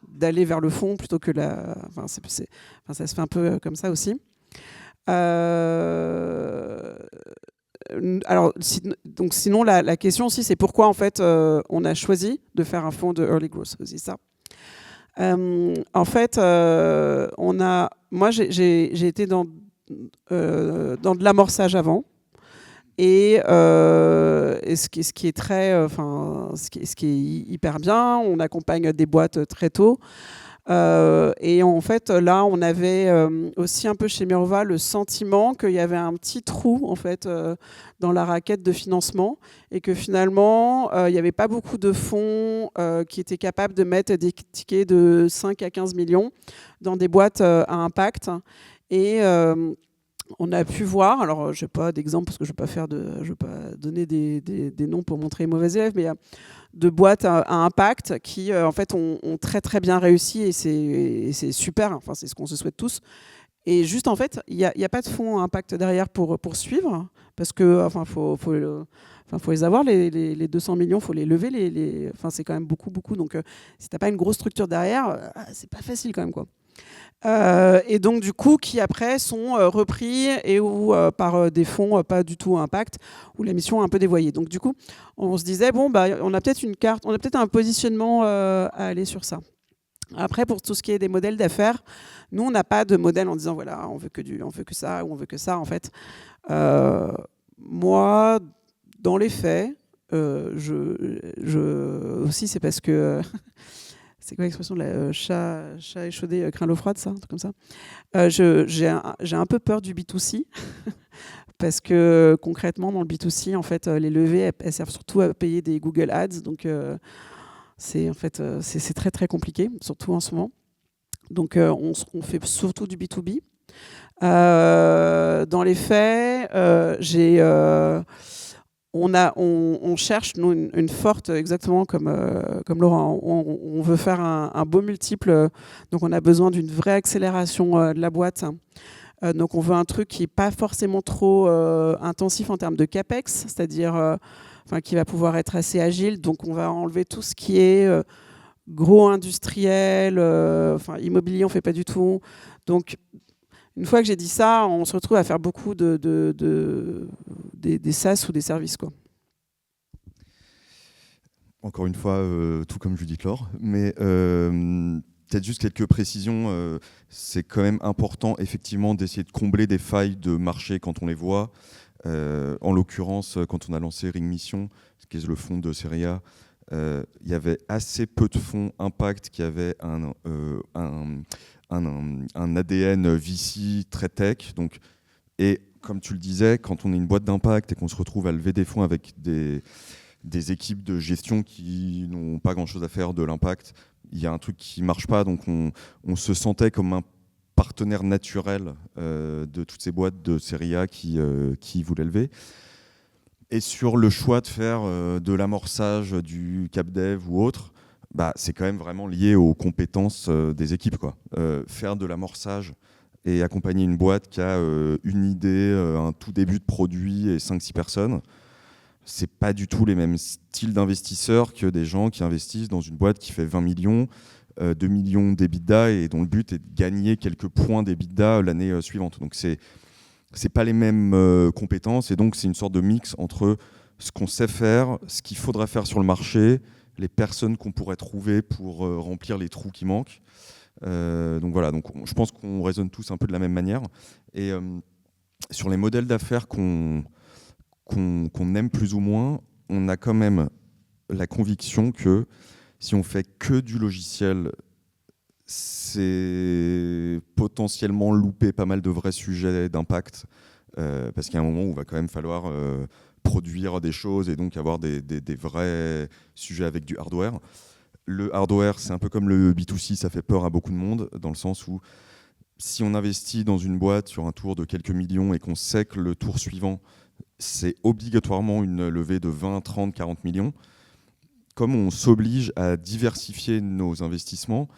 d'aller vers le fond plutôt que ça se fait un peu comme ça aussi. Alors, sinon, la question aussi, c'est pourquoi en fait on a choisi de faire un fonds de early growth, aussi ça. En fait, moi, j'ai été dans de l'amorçage avant. Et ce qui est ce qui est hyper bien, on accompagne des boîtes très tôt. Et en fait, là, on avait aussi un peu chez Mirova le sentiment qu'il y avait un petit trou en fait dans la raquette de financement et que finalement, il n'y avait pas beaucoup de fonds qui étaient capables de mettre des tickets de 5 à 15 millions dans des boîtes à impact. Et on a pu voir, alors je n'ai pas d'exemple parce que je ne vais pas donner des noms pour montrer les mauvais élèves, mais de boîtes à impact qui en fait ont très très bien réussi et c'est super, enfin c'est ce qu'on se souhaite tous. Et juste en fait, il n'y a pas de fonds à impact derrière pour suivre parce que faut les avoir les 200 millions, faut les lever c'est quand même beaucoup donc si t'as pas une grosse structure derrière, c'est pas facile quand même quoi. Et donc du coup qui après sont repris et ou par des fonds pas du tout à impact où la mission est un peu dévoyée. Donc du coup on se disait on a peut-être une carte, on a peut-être un positionnement à aller sur ça. Après pour tout ce qui est des modèles d'affaires, nous on n'a pas de modèle en disant voilà on veut que ça ou on veut que ça en fait. Moi dans les faits, aussi c'est parce que c'est quoi l'expression de chat échaudé craint l'eau froide, ça, un truc comme ça. J'ai un peu peur du B2C parce que concrètement dans le B2C en fait les levées elles servent surtout à payer des Google Ads donc c'est très très compliqué surtout en ce moment. Donc on fait surtout du B2B. Dans les faits, on cherche nous une forte, exactement comme Laurent, on veut faire un beau multiple, donc on a besoin d'une vraie accélération de la boîte Donc on veut un truc qui n'est pas forcément trop intensif en termes de capex, c'est-à-dire qui va pouvoir être assez agile. Donc on va enlever tout ce qui est gros industriel, immobilier on ne fait pas du tout. Donc une fois que j'ai dit ça, on se retrouve à faire beaucoup des SaaS ou des services, quoi. Encore une fois, tout comme Judith Laure, mais peut-être juste quelques précisions. C'est quand même important, effectivement, d'essayer de combler des failles de marché quand on les voit. En l'occurrence, quand on a lancé Ring Mission, qui est le fonds de Serie A, il y avait assez peu de fonds impact qui avaient un ADN VC très tech. Donc, et comme tu le disais, quand on est une boîte d'impact et qu'on se retrouve à lever des fonds avec des équipes de gestion qui n'ont pas grand-chose à faire de l'impact, il y a un truc qui ne marche pas. Donc on se sentait comme un partenaire naturel de toutes ces boîtes de série A qui voulaient lever. Et sur le choix de faire de l'amorçage, du CapDev ou autre, c'est quand même vraiment lié aux compétences des équipes, quoi. Faire de l'amorçage et accompagner une boîte qui a une idée, un tout début de produit et 5-6 personnes, c'est pas du tout les mêmes styles d'investisseurs que des gens qui investissent dans une boîte qui fait 20 millions, 2 millions d'EBITDA et dont le but est de gagner quelques points d'EBITDA l'année suivante. Donc c'est pas les mêmes compétences, et donc c'est une sorte de mix entre ce qu'on sait faire, ce qu'il faudra faire sur le marché, les personnes qu'on pourrait trouver pour remplir les trous qui manquent. Donc voilà, je pense qu'on raisonne tous un peu de la même manière. Et sur les modèles d'affaires qu'on aime plus ou moins, on a quand même la conviction que si on fait que du logiciel, c'est potentiellement louper pas mal de vrais sujets d'impact, parce qu'il y a un moment où il va quand même falloir produire des choses et donc avoir des vrais sujets avec du hardware. Le hardware, c'est un peu comme le B2C, ça fait peur à beaucoup de monde, dans le sens où si on investit dans une boîte sur un tour de quelques millions et qu'on sait que le tour suivant, c'est obligatoirement une levée de 20, 30, 40 millions, comme on s'oblige à diversifier nos investissements,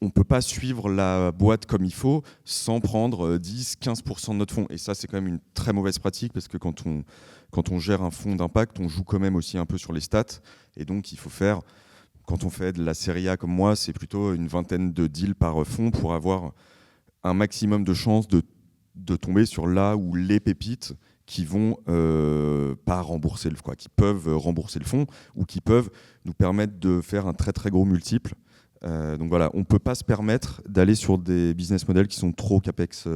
on ne peut pas suivre la boîte comme il faut sans prendre 10-15% de notre fonds. Et ça, c'est quand même une très mauvaise pratique, parce que quand on gère un fonds d'impact, on joue quand même aussi un peu sur les stats. Et donc, il faut faire, quand on fait de la série A comme moi, c'est plutôt une vingtaine de deals par fonds pour avoir un maximum de chances de tomber sur là où les pépites qui vont pas rembourser qui peuvent rembourser le fonds, ou qui peuvent nous permettre de faire un très très gros multiple. Donc voilà, on ne peut pas se permettre d'aller sur des business models qui sont trop capex,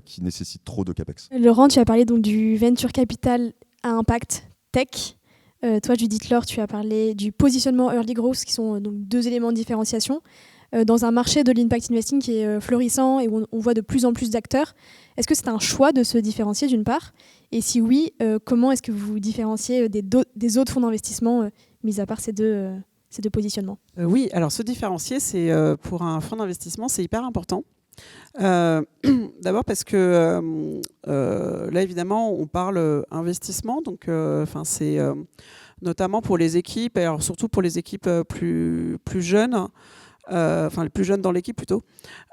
qui nécessitent trop de capex. Laurent, tu as parlé donc du venture capital à impact tech. Toi, Judith Laure, tu as parlé du positionnement early growth, qui sont donc deux éléments de différenciation. Dans un marché de l'impact investing qui est florissant et où on voit de plus en plus d'acteurs, est-ce que c'est un choix de se différencier d'une part ? Et si oui, comment est-ce que vous vous différenciez des autres fonds d'investissement, mis à part ces deux positionnements ? Oui, alors se différencier, c'est pour un fonds d'investissement, c'est hyper important. D'abord parce que là, évidemment, on parle investissement, donc c'est notamment pour les équipes, et alors surtout pour les équipes plus jeunes. Les plus jeunes dans l'équipe plutôt,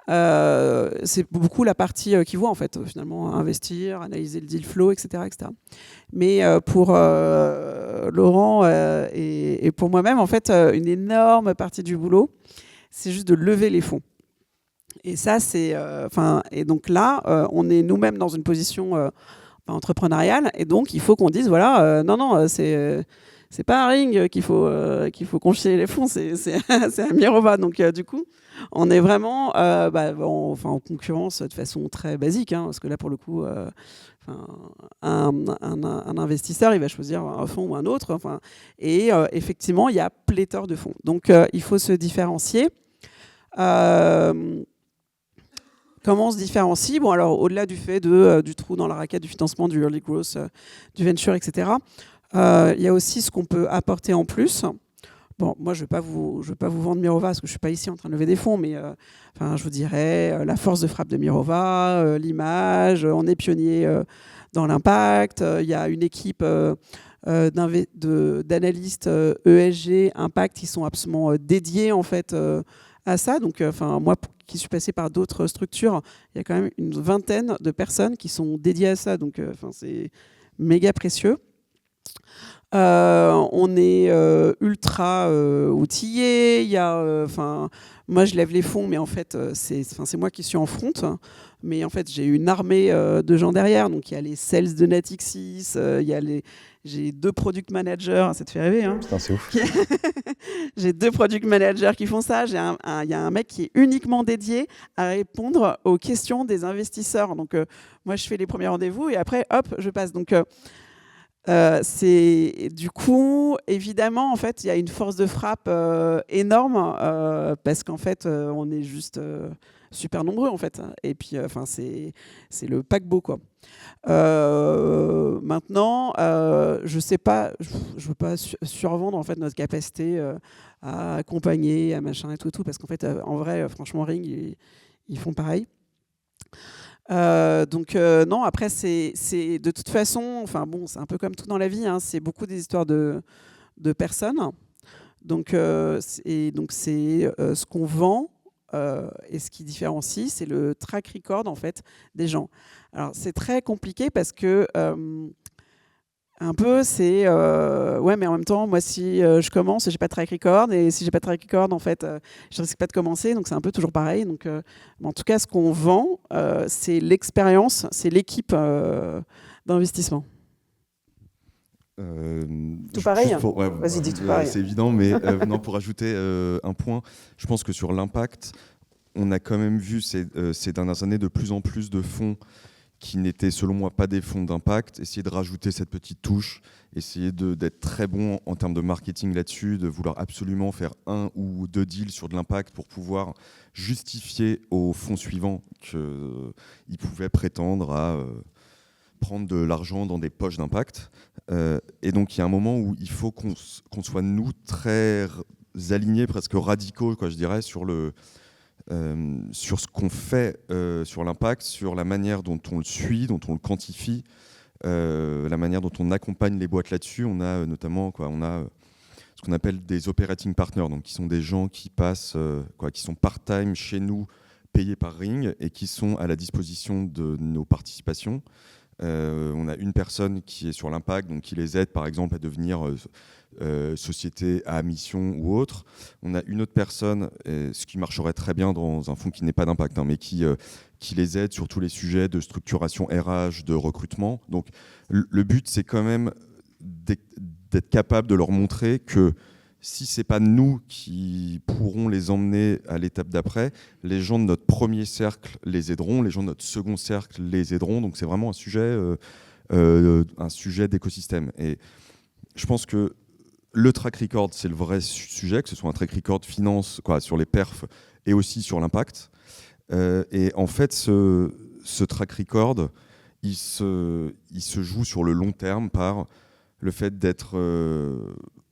c'est beaucoup la partie qui voit en fait finalement investir, analyser le deal flow, etc. Mais pour Laurent et pour moi-même, en fait, une énorme partie du boulot, c'est juste de lever les fonds. Et ça, et donc là, on est nous-mêmes dans une position entrepreneuriale, et donc il faut qu'on dise voilà, non, c'est pas à Ring qu'il faut confier les fonds, c'est à Mirova. Donc du coup, on est vraiment en concurrence de façon très basique, parce que là pour le coup, un investisseur, il va choisir un fonds ou un autre. Et effectivement, il y a pléthore de fonds. Donc il faut se différencier. Comment on se différencie ? Bon, alors au-delà du fait du trou dans la raquette, du financement, du early growth, du venture, etc. Il y a aussi ce qu'on peut apporter en plus. Bon, moi, je vais pas vous vendre Mirova, parce que je suis pas ici en train de lever des fonds, mais je vous dirais la force de frappe de Mirova, l'image, on est pionnier dans l'impact. Il y a une équipe d'analystes ESG impact qui sont absolument dédiés en fait à ça. Donc, moi, qui suis passée par d'autres structures, il y a quand même une vingtaine de personnes qui sont dédiées à ça. Donc, c'est méga précieux. On est ultra outillés. Il y a, moi, je lève les fonds, mais en fait, c'est moi qui suis en front. Mais en fait, j'ai une armée de gens derrière. Donc, il y a les sales de Natixis, j'ai 2 product managers. Ça te fait rêver, hein? Putain, c'est ouf. J'ai 2 product managers qui font ça. Il y a un mec qui est uniquement dédié à répondre aux questions des investisseurs. Donc, moi, je fais les premiers rendez-vous et après, hop, je passe. Donc, c'est du coup, évidemment, en fait, il y a une force de frappe énorme parce qu'en fait, on est juste super nombreux, en fait. Et puis, c'est le paquebot, quoi. Maintenant, je sais pas, je veux pas survendre en fait notre capacité à accompagner, à machin et tout, parce qu'en fait, en vrai, franchement, Ring, ils font pareil. Non, après, c'est de toute façon, c'est un peu comme tout dans la vie, hein, c'est beaucoup des histoires de personnes. Donc, c'est ce qu'on vend et ce qui différencie, c'est le track record en fait des gens. Alors, c'est très compliqué parce que un peu, c'est ouais, mais en même temps, moi, si je commence, j'ai pas de track record, et si j'ai pas de track record, en fait, je risque pas de commencer, donc c'est un peu toujours pareil. Donc, en tout cas, ce qu'on vend, c'est l'expérience, c'est l'équipe d'investissement. Tout pareil. Vas-y, dis tout pareil. C'est évident, mais non, pour ajouter un point, je pense que sur l'impact, on a quand même vu ces dernières années de plus en plus de fonds qui n'étaient selon moi pas des fonds d'impact, essayer de rajouter cette petite touche, essayer d'être très bon en termes de marketing là-dessus, de vouloir absolument faire 1 ou 2 deals sur de l'impact pour pouvoir justifier aux fonds suivants qu'ils pouvaient prétendre à prendre de l'argent dans des poches d'impact. Et donc il y a un moment où il faut qu'on soit nous très alignés, presque radicaux, quoi, je dirais, sur ce qu'on fait sur l'impact, sur la manière dont on le suit, dont on le quantifie, la manière dont on accompagne les boîtes là-dessus. On a notamment ce qu'on appelle des operating partners, donc qui sont des gens qui passent, qui sont part-time chez nous, payés par Ring et qui sont à la disposition de nos participations. On a une personne qui est sur l'impact, donc qui les aide par exemple à devenir société à mission ou autre. On a une autre personne, ce qui marcherait très bien dans un fonds qui n'est pas d'impact, hein, mais qui les aide sur tous les sujets de structuration RH, de recrutement. Donc le but, c'est quand même d'être capable de leur montrer que si ce n'est pas nous qui pourrons les emmener à l'étape d'après, les gens de notre premier cercle les aideront, les gens de notre second cercle les aideront. Donc c'est vraiment un sujet d'écosystème. Et je pense que le track record, c'est le vrai sujet, que ce soit un track record finance, sur les perfs et aussi sur l'impact. Et en fait, ce track record, il se joue sur le long terme par le fait d'être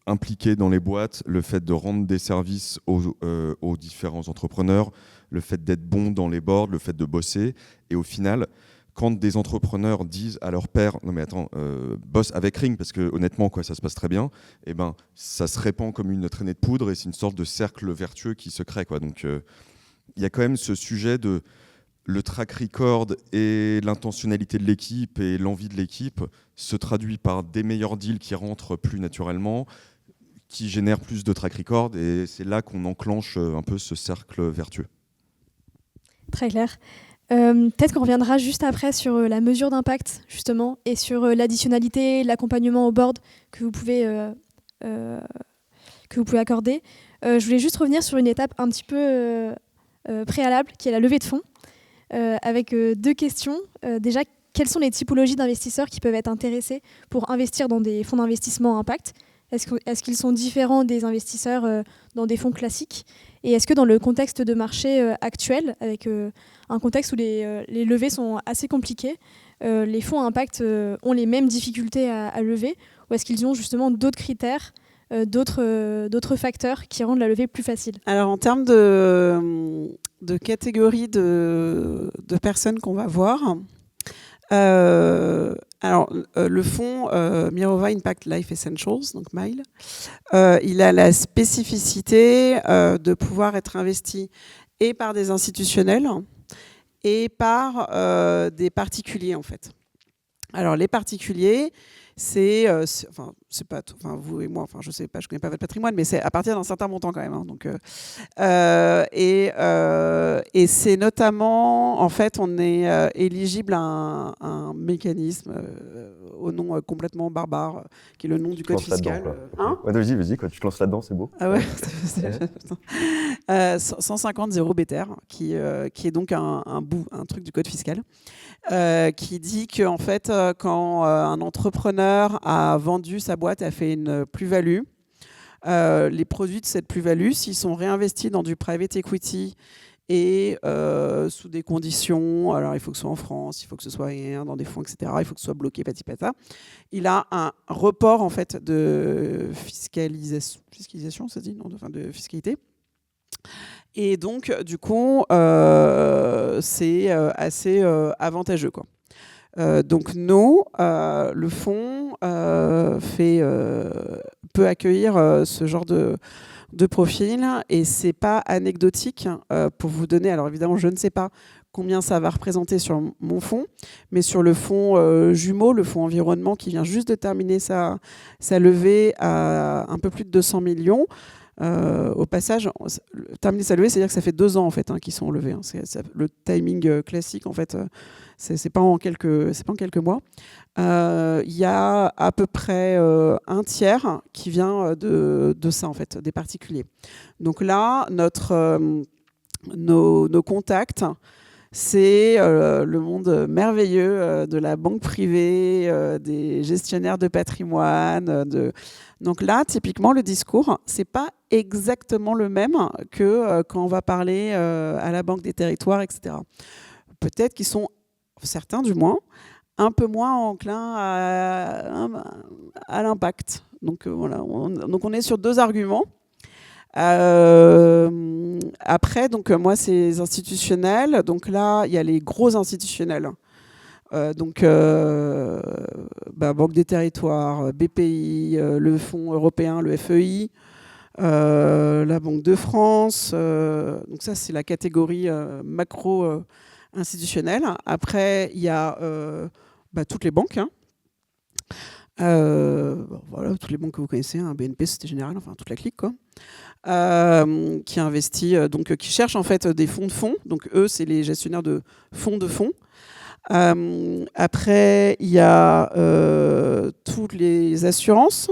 impliqué dans les boîtes, le fait de rendre des services aux différents entrepreneurs, le fait d'être bon dans les boards, le fait de bosser. Et au final, quand des entrepreneurs disent à leur père « Non mais attends, bosse avec Ring parce que honnêtement, ça se passe très bien », et ben, ça se répand comme une traînée de poudre et c'est une sorte de cercle vertueux qui se crée, quoi. Donc il y a quand même ce sujet de le track record et l'intentionnalité de l'équipe et l'envie de l'équipe se traduit par des meilleurs deals qui rentrent plus naturellement, qui génèrent plus de track record, et c'est là qu'on enclenche un peu ce cercle vertueux. Très clair. Peut-être qu'on reviendra juste après sur la mesure d'impact, justement, et sur l'additionnalité, l'accompagnement au board que vous pouvez accorder. Je voulais juste revenir sur une étape un petit peu préalable, qui est la levée de fonds, avec 2 questions. Déjà, quelles sont les typologies d'investisseurs qui peuvent être intéressés pour investir dans des fonds d'investissement impact ? Est-ce qu'ils sont différents des investisseurs dans des fonds classiques ? Et est-ce que dans le contexte de marché actuel, avec un contexte où les levées sont assez compliquées, les fonds à impact ont les mêmes difficultés à lever, ou est-ce qu'ils ont justement d'autres critères, d'autres facteurs qui rendent la levée plus facile ? Alors en termes de catégories de personnes qu'on va voir, alors Alors, le fonds Mirova Impact Life Essentials, donc MILE, il a la spécificité de pouvoir être investi et par des institutionnels et par des particuliers, en fait. Alors, les particuliers, c'est pas tout, vous et moi, je sais pas, je connais pas votre patrimoine, mais c'est à partir d'un certain montant quand même. Hein, donc, et c'est notamment, en fait, on est éligible à un mécanisme au nom complètement barbare, qui est le nom du code fiscal. Vas-y, quoi, tu te lances là-dedans, c'est beau. Ah ouais. 150 0 BTR, qui est donc un truc du code fiscal. Qui dit que en fait, quand un entrepreneur a vendu sa boîte et a fait une plus-value, les produits de cette plus-value, s'ils sont réinvestis dans du private equity et sous des conditions, alors il faut que ce soit en France, il faut que ce soit dans des fonds, etc., il faut que ce soit bloqué, patipata, il a un report en fait de fiscalisation, ça se dit, non, de fiscalité. Et donc, du coup, c'est assez avantageux, quoi. Donc, nous, le fonds peut accueillir ce genre de profil, et c'est pas anecdotique. Pour vous donner, alors évidemment, je ne sais pas combien ça va représenter sur mon fonds, mais sur le fonds jumeau, le fonds environnement, qui vient juste de terminer sa levée à un peu plus de 200 millions. Au passage, terminer sa levée, c'est-à-dire que ça fait 2 ans en fait qu'ils sont levés. Hein. Le timing classique en fait, c'est pas en quelques mois. Il y a à peu près un tiers qui vient de ça en fait, des particuliers. Donc là, nos contacts, c'est le monde merveilleux de la banque privée, des gestionnaires de patrimoine. Donc là, typiquement, le discours, c'est pas exactement le même que quand on va parler à la Banque des Territoires, etc. Peut-être qu'ils sont, certains du moins, un peu moins enclins à l'impact. Donc voilà, donc on est sur 2 arguments. Après, donc moi, c'est institutionnel. Donc là, il y a les gros institutionnels. Banque des Territoires, BPI, le Fonds européen, le FEI, la Banque de France. Donc ça, c'est la catégorie macro institutionnelle. Après, il y a toutes les banques. Hein. Voilà, toutes les banques que vous connaissez, hein, BNP, Société Générale, enfin toute la clique, quoi. Qui investit, qui cherchent en fait des fonds de fonds. Donc eux, c'est les gestionnaires de fonds de fonds. Après, il y a toutes les assurances.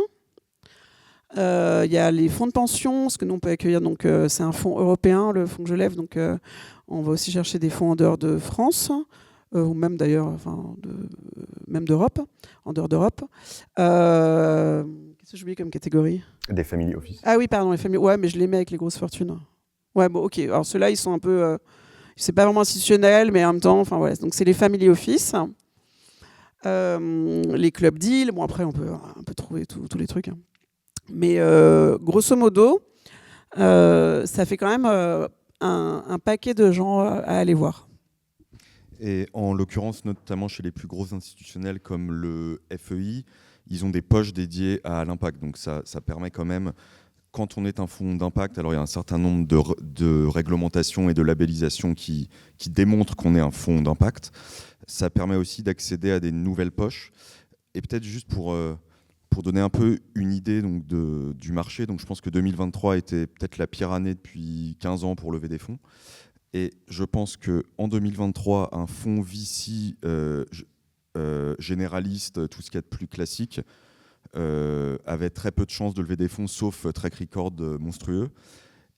Il y a les fonds de pension, ce que nous on peut accueillir. Donc c'est un fonds européen, le fonds que je lève. Donc on va aussi chercher des fonds en dehors de France. Ou même d'ailleurs, même d'Europe, en dehors d'Europe. Qu'est-ce que j'ai oublié comme catégorie ? Des family office. Ah oui, pardon, les familles. Ouais, mais je les mets avec les grosses fortunes. Ouais, bon, ok. Alors ceux-là, ils sont un peu, c'est pas vraiment institutionnel, mais en même temps, enfin voilà. Donc c'est les family office, les club deals. Bon après, on peut trouver tous les trucs. Hein. Mais grosso modo, ça fait quand même un paquet de gens à aller voir. Et en l'occurrence, notamment chez les plus gros institutionnels comme le FEI, ils ont des poches dédiées à l'impact. Donc ça permet quand même, quand on est un fonds d'impact, alors il y a un certain nombre de réglementations et de labellisations qui démontrent qu'on est un fonds d'impact. Ça permet aussi d'accéder à des nouvelles poches. Et peut-être juste pour donner un peu une idée donc, du marché, donc je pense que 2023 était peut-être la pire année depuis 15 ans pour lever des fonds. Et je pense qu'en 2023, un fonds VC généraliste, tout ce qu'il y a de plus classique, avait très peu de chances de lever des fonds, sauf track record monstrueux.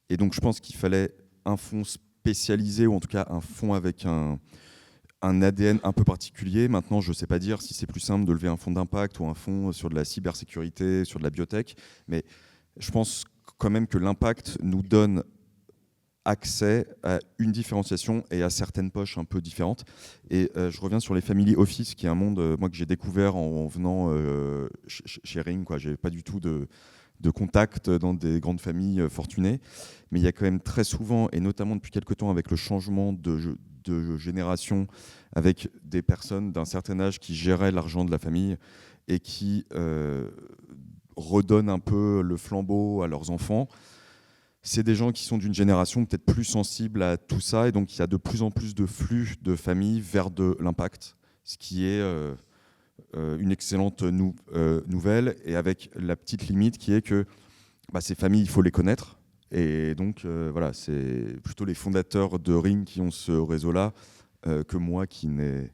Et donc je pense qu'il fallait un fonds spécialisé, ou en tout cas un fonds avec un ADN un peu particulier. Maintenant, je ne sais pas dire si c'est plus simple de lever un fonds d'impact ou un fonds sur de la cybersécurité, sur de la biotech, mais je pense quand même que l'impact nous donne accès à une différenciation et à certaines poches un peu différentes. Et je reviens sur les family office, qui est un monde moi que j'ai découvert en venant chez Ring. Je n'avais pas du tout de contact dans des grandes familles fortunées, mais il y a quand même très souvent, et notamment depuis quelques temps avec le changement de génération avec des personnes d'un certain âge qui géraient l'argent de la famille et qui redonnent un peu le flambeau à leurs enfants. C'est des gens qui sont d'une génération peut-être plus sensible à tout ça, et donc il y a de plus en plus de flux de familles vers de l'impact, ce qui est une excellente nouvelle, et avec la petite limite qui est que ces familles, il faut les connaître. Et donc, voilà, c'est plutôt les fondateurs de Ring qui ont ce réseau-là que moi qui n'ai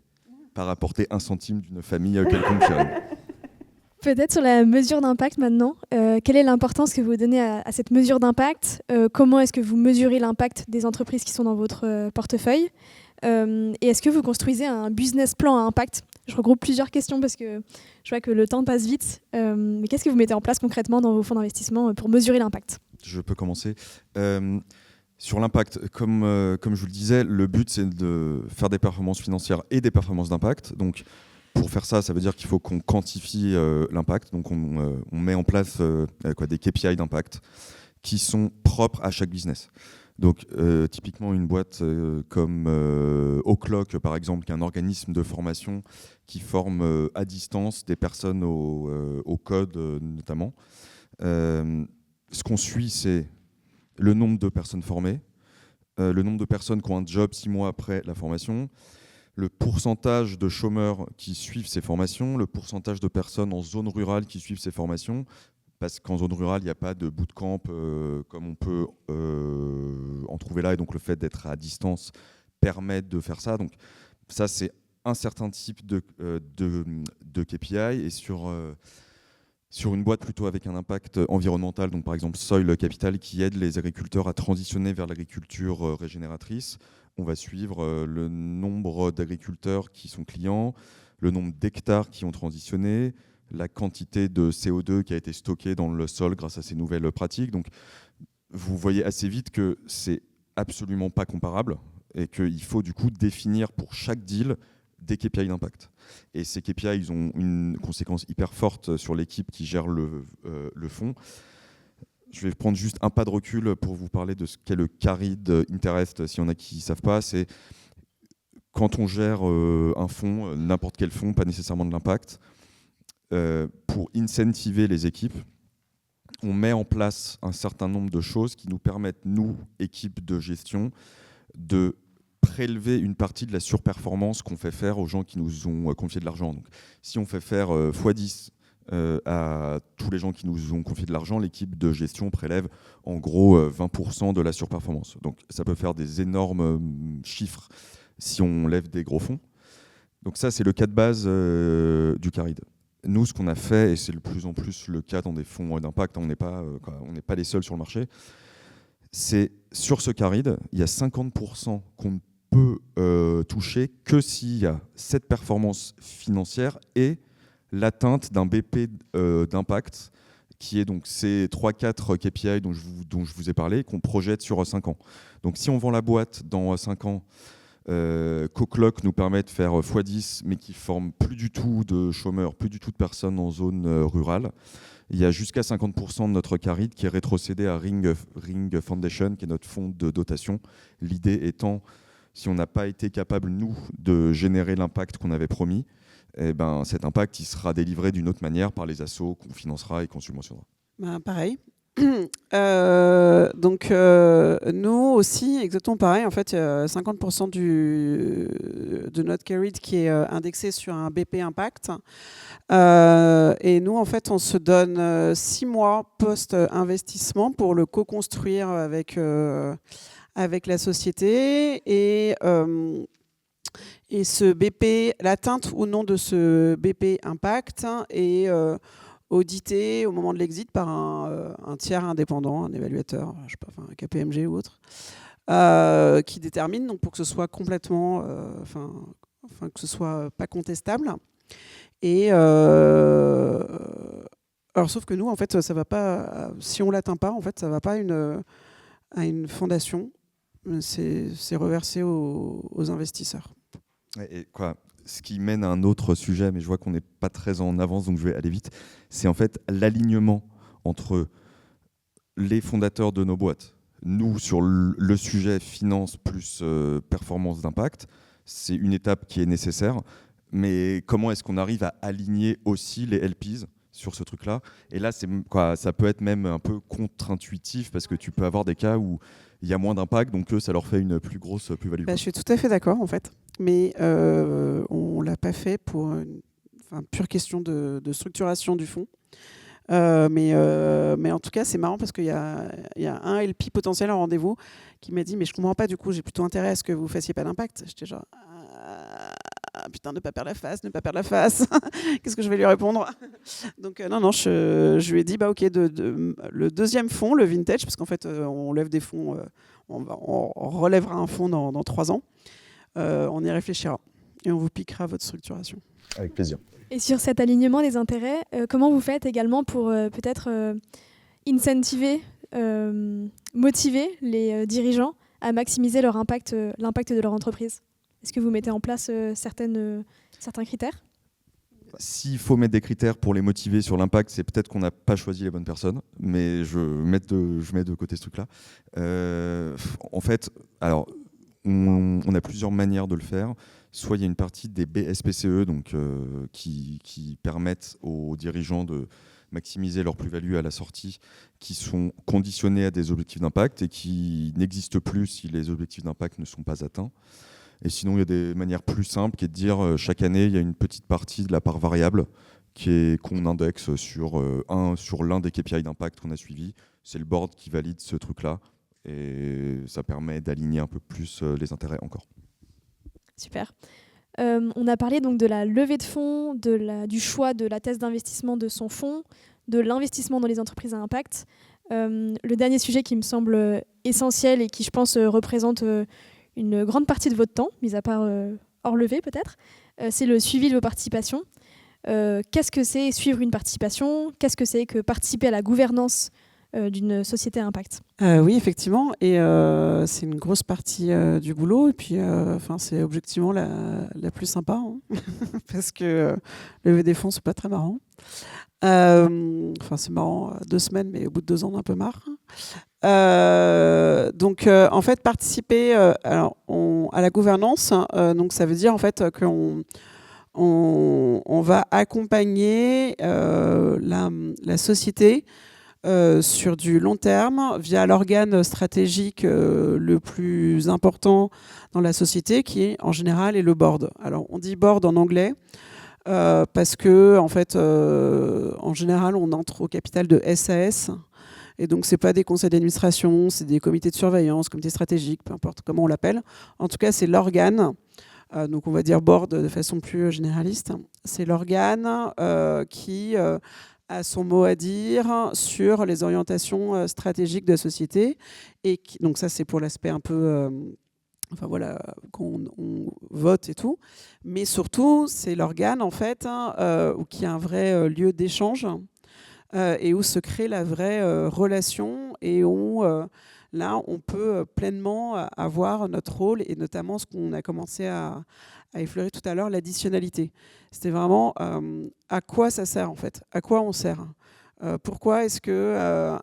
pas rapporté un centime d'une famille quelconque. Peut-être sur la mesure d'impact maintenant. Quelle est l'importance que vous donnez à cette mesure d'impact ? Comment est-ce que vous mesurez l'impact des entreprises qui sont dans votre portefeuille ? Et est-ce que vous construisez un business plan à impact ? Je regroupe plusieurs questions parce que je vois que le temps passe vite. Mais qu'est-ce que vous mettez en place concrètement dans vos fonds d'investissement pour mesurer l'impact ? Je peux commencer. Sur l'impact, comme je vous le disais, le but, c'est de faire des performances financières et des performances d'impact. Donc, pour faire ça, ça veut dire qu'il faut qu'on quantifie l'impact. Donc, on met en place des KPI d'impact qui sont propres à chaque business. Donc, typiquement, une boîte comme O'Clock, par exemple, qui est un organisme de formation qui forme à distance des personnes au code, notamment. Ce qu'on suit, c'est le nombre de personnes formées, le nombre de personnes qui ont un job 6 mois après la formation, le pourcentage de chômeurs qui suivent ces formations, le pourcentage de personnes en zone rurale qui suivent ces formations, parce qu'en zone rurale, il n'y a pas de bootcamp comme on peut en trouver là, et donc le fait d'être à distance permet de faire ça. Donc ça, c'est un certain type de KPI, et sur une boîte plutôt avec un impact environnemental, donc par exemple Soil Capital, qui aide les agriculteurs à transitionner vers l'agriculture régénératrice, on va suivre le nombre d'agriculteurs qui sont clients, le nombre d'hectares qui ont transitionné, la quantité de CO2 qui a été stockée dans le sol grâce à ces nouvelles pratiques. Donc vous voyez assez vite que c'est absolument pas comparable et qu'il faut du coup définir pour chaque deal des KPI d'impact. Et ces KPI, ils ont une conséquence hyper forte sur l'équipe qui gère le fonds. Je vais prendre juste un pas de recul pour vous parler de ce qu'est le carried interest, s'il y en a qui ne savent pas. C'est quand on gère un fonds, n'importe quel fonds, pas nécessairement de l'impact, pour incentiver les équipes, on met en place un certain nombre de choses qui nous permettent, nous, équipe de gestion, de prélever une partie de la surperformance qu'on fait faire aux gens qui nous ont confié de l'argent. Donc, si on fait faire x10 à tous les gens qui nous ont confié de l'argent, l'équipe de gestion prélève en gros 20% de la surperformance. Donc ça peut faire des énormes chiffres si on lève des gros fonds. Donc ça, c'est le cas de base du carried. Nous, ce qu'on a fait, et c'est de plus en plus le cas dans des fonds d'impact, on n'est pas les seuls sur le marché, c'est sur ce carried, il y a 50% qu'on ne peut toucher que s'il y a cette performance financière et l'atteinte d'un BP d'impact, qui est donc ces 3-4 KPI dont je vous ai parlé, qu'on projette sur 5 ans. Donc si on vend la boîte dans 5 ans, qu'Oclock nous permet de faire x10, mais qui ne forme plus du tout de chômeurs, plus du tout de personnes en zone rurale, il y a jusqu'à 50% de notre carried qui est rétrocédé à Ring Foundation, qui est notre fonds de dotation. L'idée étant, si on n'a pas été capable, nous, de générer l'impact qu'on avait promis, eh ben, cet impact il sera délivré d'une autre manière par les assos qu'on financera et qu'on subventionnera. Pareil. Donc nous aussi, exactement pareil. En fait, 50% de notre carried qui est indexé sur un BP impact. Et nous, en fait, on se donne 6 mois post-investissement pour le co-construire avec la société. Et ce BP, l'atteinte ou non de ce BP impact est audité au moment de l'exit par un tiers indépendant, un évaluateur, je sais pas, un KPMG ou autre, qui détermine donc pour que ce soit complètement, que ce soit pas contestable. Et alors, sauf que nous, en fait, ça va pas. Si on l'atteint pas, en fait, ça va pas à une fondation. C'est reversé aux investisseurs. Et ce qui mène à un autre sujet, mais je vois qu'on n'est pas très en avance, donc je vais aller vite, c'est en fait l'alignement entre les fondateurs de nos boîtes, Nous, sur le sujet finance plus performance d'impact, c'est une étape qui est nécessaire. Mais comment est-ce qu'on arrive à aligner aussi les LPs sur ce truc-là? Et là, ça peut être même un peu contre-intuitif parce que tu peux avoir des cas où il y a moins d'impact, donc eux, ça leur fait une plus grosse plus-value. Je suis tout à fait d'accord, en fait. Mais on ne l'a pas fait pour une pure question de structuration du fonds. Mais en tout cas, c'est marrant parce qu'il y a un LP potentiel en rendez-vous qui m'a dit « Mais je ne comprends pas, du coup, j'ai plutôt intérêt à ce que vous ne fassiez pas d'impact. » J'étais genre « Putain, ne pas perdre la face. Qu'est-ce que je vais lui répondre ?» Donc non, je lui ai dit « Ok, le deuxième fonds, le vintage, parce qu'en fait, on lève des fonds, on relèvera un fonds dans 3 ans. On y réfléchira et on vous piquera votre structuration. » Avec plaisir. Et sur cet alignement des intérêts, comment vous faites également pour peut-être incentiver, motiver les dirigeants à maximiser leur impact, l'impact de leur entreprise? Est-ce que vous mettez en place certains critères? S'il faut mettre des critères pour les motiver sur l'impact, c'est peut-être qu'on n'a pas choisi les bonnes personnes, mais je mets de côté ce truc-là. En fait, alors, on a plusieurs manières de le faire. Soit il y a une partie des BSPCE donc, qui permettent aux dirigeants de maximiser leur plus-value à la sortie, qui sont conditionnés à des objectifs d'impact et qui n'existent plus si les objectifs d'impact ne sont pas atteints. Et sinon, il y a des manières plus simples qui est de dire chaque année, il y a une petite partie de la part variable qu'on indexe sur l'un des KPI d'impact qu'on a suivi. C'est le board qui valide ce truc-là et ça permet d'aligner un peu plus les intérêts encore. Super. On a parlé donc de la levée de fonds, du choix de la thèse d'investissement de son fonds, de l'investissement dans les entreprises à impact. Le dernier sujet qui me semble essentiel et qui, je pense, représente une grande partie de votre temps, mis à part hors levée peut-être, c'est le suivi de vos participations. Qu'est-ce que c'est suivre une participation? Qu'est-ce que c'est que participer à la gouvernance d'une société à impact? Oui, effectivement, et c'est une grosse partie du boulot, et puis c'est objectivement la plus sympa, hein, parce que lever des fonds, c'est pas très marrant. C'est marrant 2 semaines, mais au bout de 2 ans, on a un peu marre. Donc, en fait, participer à la gouvernance, donc ça veut dire en fait qu'on va accompagner la société sur du long terme via l'organe stratégique le plus important dans la société, qui est en général est le board. Alors, on dit board en anglais. Parce que en fait, en général, on entre au capital de SAS, et donc c'est pas des conseils d'administration, c'est des comités de surveillance, comités stratégiques, peu importe comment on l'appelle. En tout cas, c'est l'organe. Donc on va dire board de façon plus généraliste. C'est l'organe qui a son mot à dire sur les orientations stratégiques de la société. Et donc ça, c'est pour l'aspect un peu qu'on vote et tout, mais surtout c'est l'organe en fait qui a un vrai lieu d'échange et où se crée la vraie relation, et où là on peut pleinement avoir notre rôle, et notamment ce qu'on a commencé à effleurer tout à l'heure, l'additionnalité. C'était vraiment à quoi ça sert en fait, à quoi on sert. Pourquoi est-ce que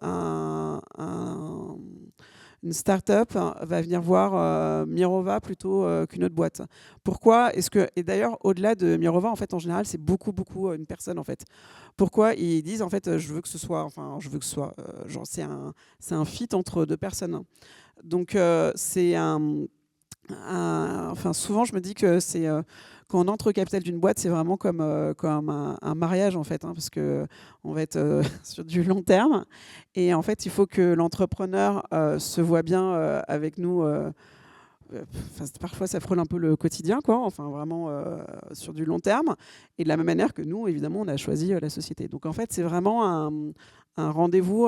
une start-up va venir voir Mirova plutôt qu'une autre boîte? Pourquoi est-ce que, et d'ailleurs au-delà de Mirova, en fait, en général, c'est beaucoup une personne en fait. Pourquoi ils disent en fait je veux que ce soit, genre c'est un fit entre 2 personnes. Donc c'est souvent je me dis que c'est quand on entre au capital d'une boîte, c'est vraiment comme un mariage en fait, hein, parce que on va être sur du long terme, et en fait il faut que l'entrepreneur se voit bien avec nous. Parfois ça frôle un peu le quotidien, quoi. Enfin vraiment sur du long terme, et de la même manière que nous, évidemment, on a choisi la société. Donc en fait c'est vraiment un rendez-vous.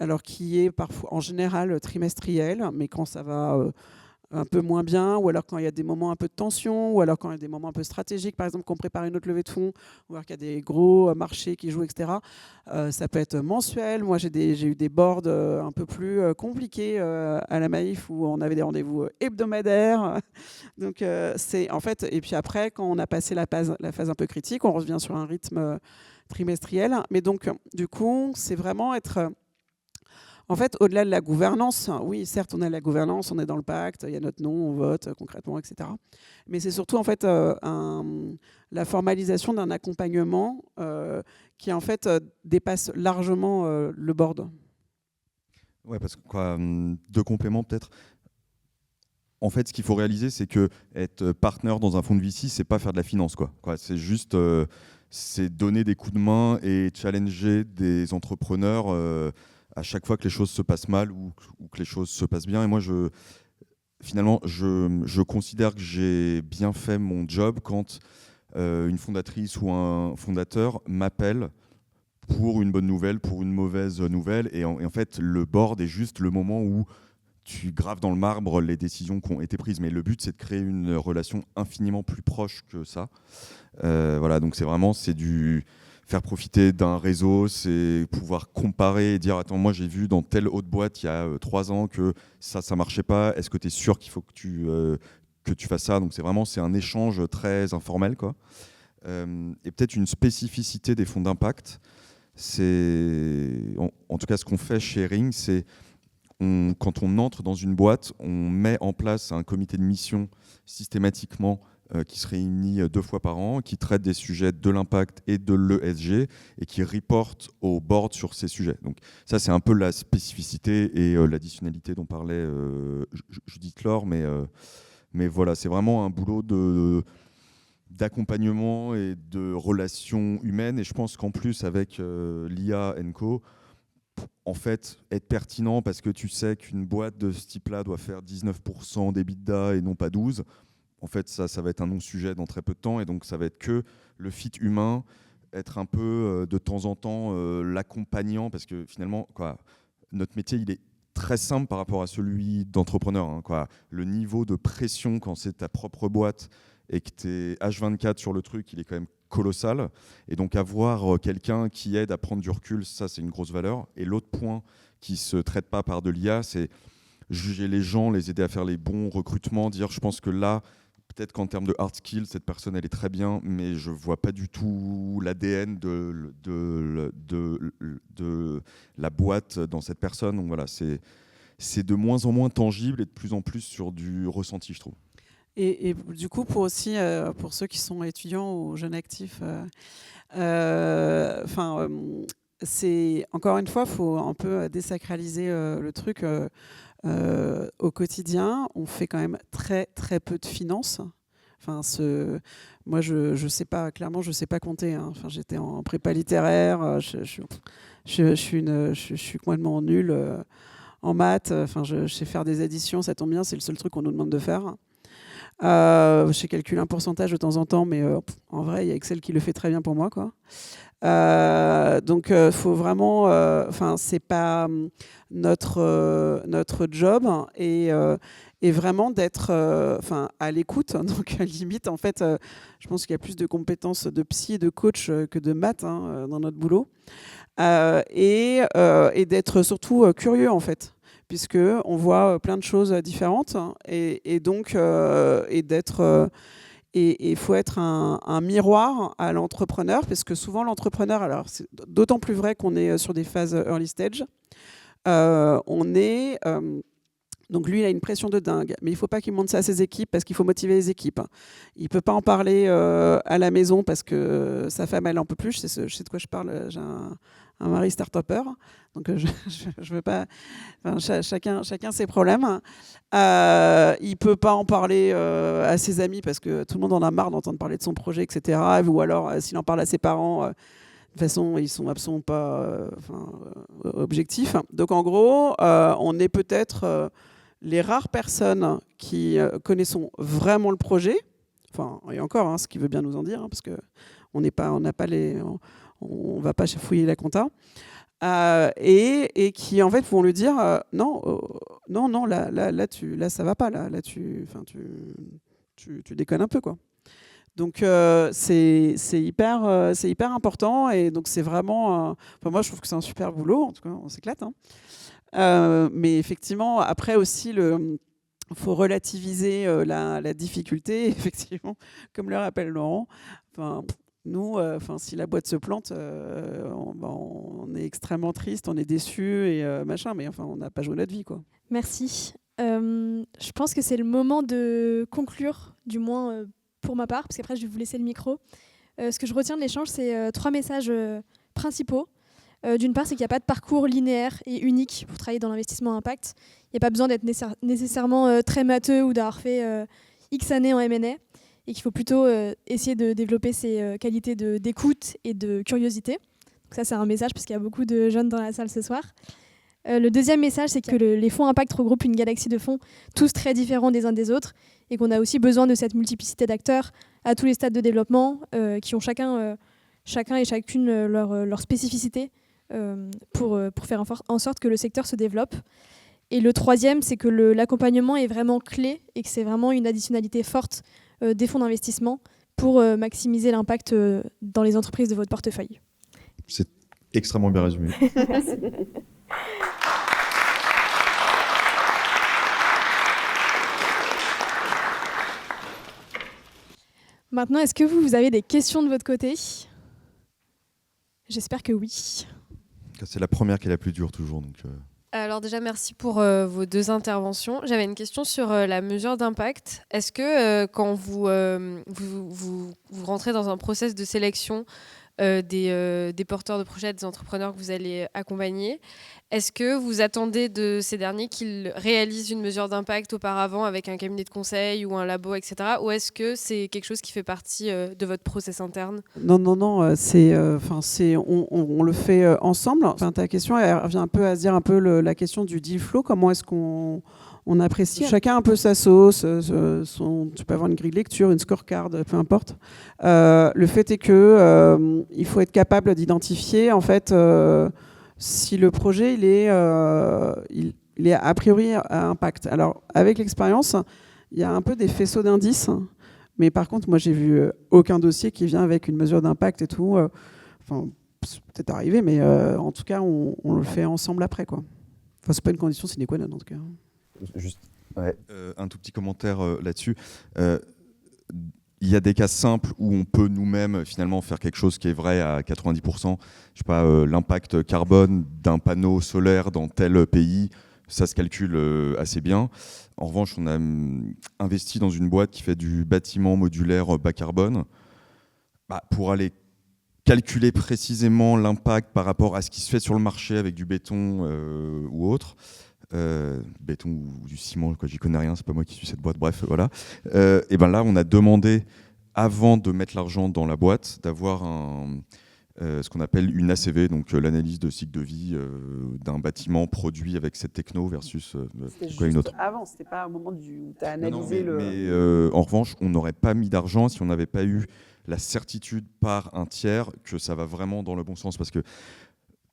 Alors qui est parfois, en général, trimestriel, mais quand ça va un peu moins bien, ou alors quand il y a des moments un peu de tension, ou alors quand il y a des moments un peu stratégiques, par exemple qu'on prépare une autre levée de fonds, ou alors qu'il y a des gros marchés qui jouent, etc. Ça peut être mensuel. Moi, j'ai eu des boards un peu plus compliqués à la Maïf, où on avait des rendez-vous hebdomadaires. Donc, c'est en fait, et puis après, quand on a passé la phase un peu critique, on revient sur un rythme trimestriel. Mais donc, du coup, c'est vraiment être... En fait, au-delà de la gouvernance, oui, certes, on a la gouvernance, on est dans le pacte, il y a notre nom, on vote concrètement, etc. Mais c'est surtout en fait la formalisation d'un accompagnement qui en fait dépasse largement le board. Ouais, parce que deux compléments peut-être. En fait, ce qu'il faut réaliser, c'est que être partenaire dans un fonds de VC, c'est pas faire de la finance, quoi. C'est juste c'est donner des coups de main et challenger des entrepreneurs à chaque fois que les choses se passent mal ou que les choses se passent bien. Et moi, finalement, je considère que j'ai bien fait mon job quand une fondatrice ou un fondateur m'appelle pour une bonne nouvelle, pour une mauvaise nouvelle. Et en fait, le board est juste le moment où tu graves dans le marbre les décisions qui ont été prises. Mais le but, c'est de créer une relation infiniment plus proche que ça. Voilà, donc c'est du faire profiter d'un réseau, c'est pouvoir comparer et dire attends, moi j'ai vu dans telle autre boîte il y a 3 ans que ça marchait pas. Est-ce que tu es sûr qu'il faut que tu fasses ça? Donc c'est un échange très informel, quoi. Et peut-être une spécificité des fonds d'impact, c'est en tout cas ce qu'on fait chez Ring, c'est quand on entre dans une boîte, on met en place un comité de mission systématiquement qui se réunit 2 fois par an, qui traite des sujets de l'impact et de l'ESG et qui reporte au board sur ces sujets. Donc ça, c'est un peu la spécificité et l'additionnalité dont parlait Judith Laure, mais voilà, c'est vraiment un boulot d'accompagnement et de relations humaines. Et je pense qu'en plus, avec l'IA & Co., en fait, être pertinent parce que tu sais qu'une boîte de ce type-là doit faire 19% d'EBITDA et non pas 12%, en fait, ça va être un non-sujet dans très peu de temps. Et donc, ça va être que le fit humain, être un peu de temps en temps l'accompagnant, parce que finalement, notre métier, il est très simple par rapport à celui d'entrepreneur. Hein, le niveau de pression quand c'est ta propre boîte et que tu es H24 sur le truc, il est quand même colossal. Et donc avoir quelqu'un qui aide à prendre du recul, ça c'est une grosse valeur. Et l'autre point qui ne se traite pas par de l'IA, c'est juger les gens, les aider à faire les bons recrutements, dire je pense que là, peut-être qu'en termes de hard skills, cette personne elle est très bien, mais je ne vois pas du tout l'ADN de la boîte dans cette personne. Donc voilà, c'est de moins en moins tangible et de plus en plus sur du ressenti, je trouve. Et du coup, pour ceux qui sont étudiants ou jeunes actifs, c'est encore une fois, il faut un peu désacraliser le truc. Au quotidien, on fait quand même très très peu de finances. Enfin, moi, je sais pas, clairement, je sais pas compter. Hein. Enfin, j'étais en prépa littéraire, je suis complètement nulle en maths. Enfin, je sais faire des additions, ça tombe bien, c'est le seul truc qu'on nous demande de faire. Je sais calculer un pourcentage de temps en temps, mais en vrai, il y a Excel qui le fait très bien pour moi, quoi. Donc, faut vraiment. C'est pas notre job et vraiment d'être à l'écoute. Donc, limite, en fait, je pense qu'il y a plus de compétences de psy et de coach que de maths dans notre boulot. Et d'être surtout curieux, en fait, puisqu'on voit plein de choses différentes et donc il faut être un miroir à l'entrepreneur, parce que souvent l'entrepreneur, alors c'est d'autant plus vrai qu'on est sur des phases early stage, donc lui, il a une pression de dingue, mais il ne faut pas qu'il montre ça à ses équipes parce qu'il faut motiver les équipes. Il ne peut pas en parler à la maison parce que sa femme, elle n'en peut plus. Je sais de quoi je parle. J'ai un mari start-upper, donc je veux pas. Chacun ses problèmes. Il ne peut pas en parler à ses amis parce que tout le monde en a marre d'entendre parler de son projet, etc. Ou alors, s'il en parle à ses parents, de toute façon, ils sont absolument pas objectifs. Donc en gros, on est peut-être les rares personnes qui connaissons vraiment le projet, et encore, ce qui veut bien nous en dire, parce que on va pas fouiller la compta, et qui en fait vont lui dire non, là ça va pas, là tu déconnes un peu, quoi. Donc c'est hyper important, et donc c'est vraiment moi je trouve que c'est un super boulot, en tout cas on s'éclate, hein. Mais effectivement, après aussi, faut relativiser la difficulté. Effectivement, comme le rappelle Laurent, nous, si la boîte se plante, on est extrêmement triste, on est déçu et machin, mais enfin, on n'a pas joué notre vie, quoi. Merci. Je pense que c'est le moment de conclure, du moins pour ma part, parce qu'après je vais vous laisser le micro. Ce que je retiens de l'échange, c'est 3 messages principaux. D'une part, c'est qu'il n'y a pas de parcours linéaire et unique pour travailler dans l'investissement impact. Il n'y a pas besoin d'être nécessairement très matheux ou d'avoir fait X années en M&A, et qu'il faut plutôt essayer de développer ses qualités d'écoute et de curiosité. Donc ça, c'est un message, parce qu'il y a beaucoup de jeunes dans la salle ce soir. Le deuxième message, c'est que les fonds impact regroupent une galaxie de fonds, tous très différents des uns des autres, et qu'on a aussi besoin de cette multiplicité d'acteurs à tous les stades de développement, qui ont chacun et chacune leur spécificité pour faire en sorte que le secteur se développe. Et le troisième, c'est que l'accompagnement est vraiment clé et que c'est vraiment une additionnalité forte des fonds d'investissement pour maximiser l'impact dans les entreprises de votre portefeuille. C'est extrêmement bien résumé. Merci. Maintenant, est-ce que vous avez des questions de votre côté ? J'espère que oui. C'est la première qui est la plus dure toujours. Donc, Alors déjà, merci pour vos 2 interventions. J'avais une question sur la mesure d'impact. Est-ce que quand vous rentrez dans un process de sélection des porteurs de projets, des entrepreneurs que vous allez accompagner, est-ce que vous attendez de ces derniers qu'ils réalisent une mesure d'impact auparavant avec un cabinet de conseil ou un labo, etc. Ou est-ce que c'est quelque chose qui fait partie de votre process interne ? Non, on le fait ensemble. Enfin, ta question, elle revient un peu à se dire un peu la question du deal flow. Comment est-ce qu'on apprécie chacun un peu sa sauce, tu peux avoir une grille de lecture, une scorecard, peu importe. Le fait est que il faut être capable d'identifier en fait si le projet il est a priori à impact. Alors avec l'expérience, il y a un peu des faisceaux d'indices, mais par contre moi j'ai vu aucun dossier qui vient avec une mesure d'impact et tout. C'est peut-être arrivé, mais en tout cas on le fait ensemble après, quoi. Enfin, c'est pas une condition sine qua non en tout cas. Juste un tout petit commentaire là-dessus. Il y a des cas simples où on peut nous-mêmes finalement faire quelque chose qui est vrai à 90%. Je sais pas, l'impact carbone d'un panneau solaire dans tel pays, ça se calcule assez bien. En revanche, on a investi dans une boîte qui fait du bâtiment modulaire bas carbone. Pour aller calculer précisément l'impact par rapport à ce qui se fait sur le marché avec du béton ou autre, béton ou du ciment, j'y connais rien, c'est pas moi qui suis cette boîte, bref, voilà. Et ben là, on a demandé, avant de mettre l'argent dans la boîte, d'avoir ce qu'on appelle une ACV, donc l'analyse de cycle de vie d'un bâtiment produit avec cette techno versus une autre. Avant, c'était pas au moment où tu as analysé mais en revanche, on n'aurait pas mis d'argent si on n'avait pas eu la certitude par un tiers que ça va vraiment dans le bon sens, parce que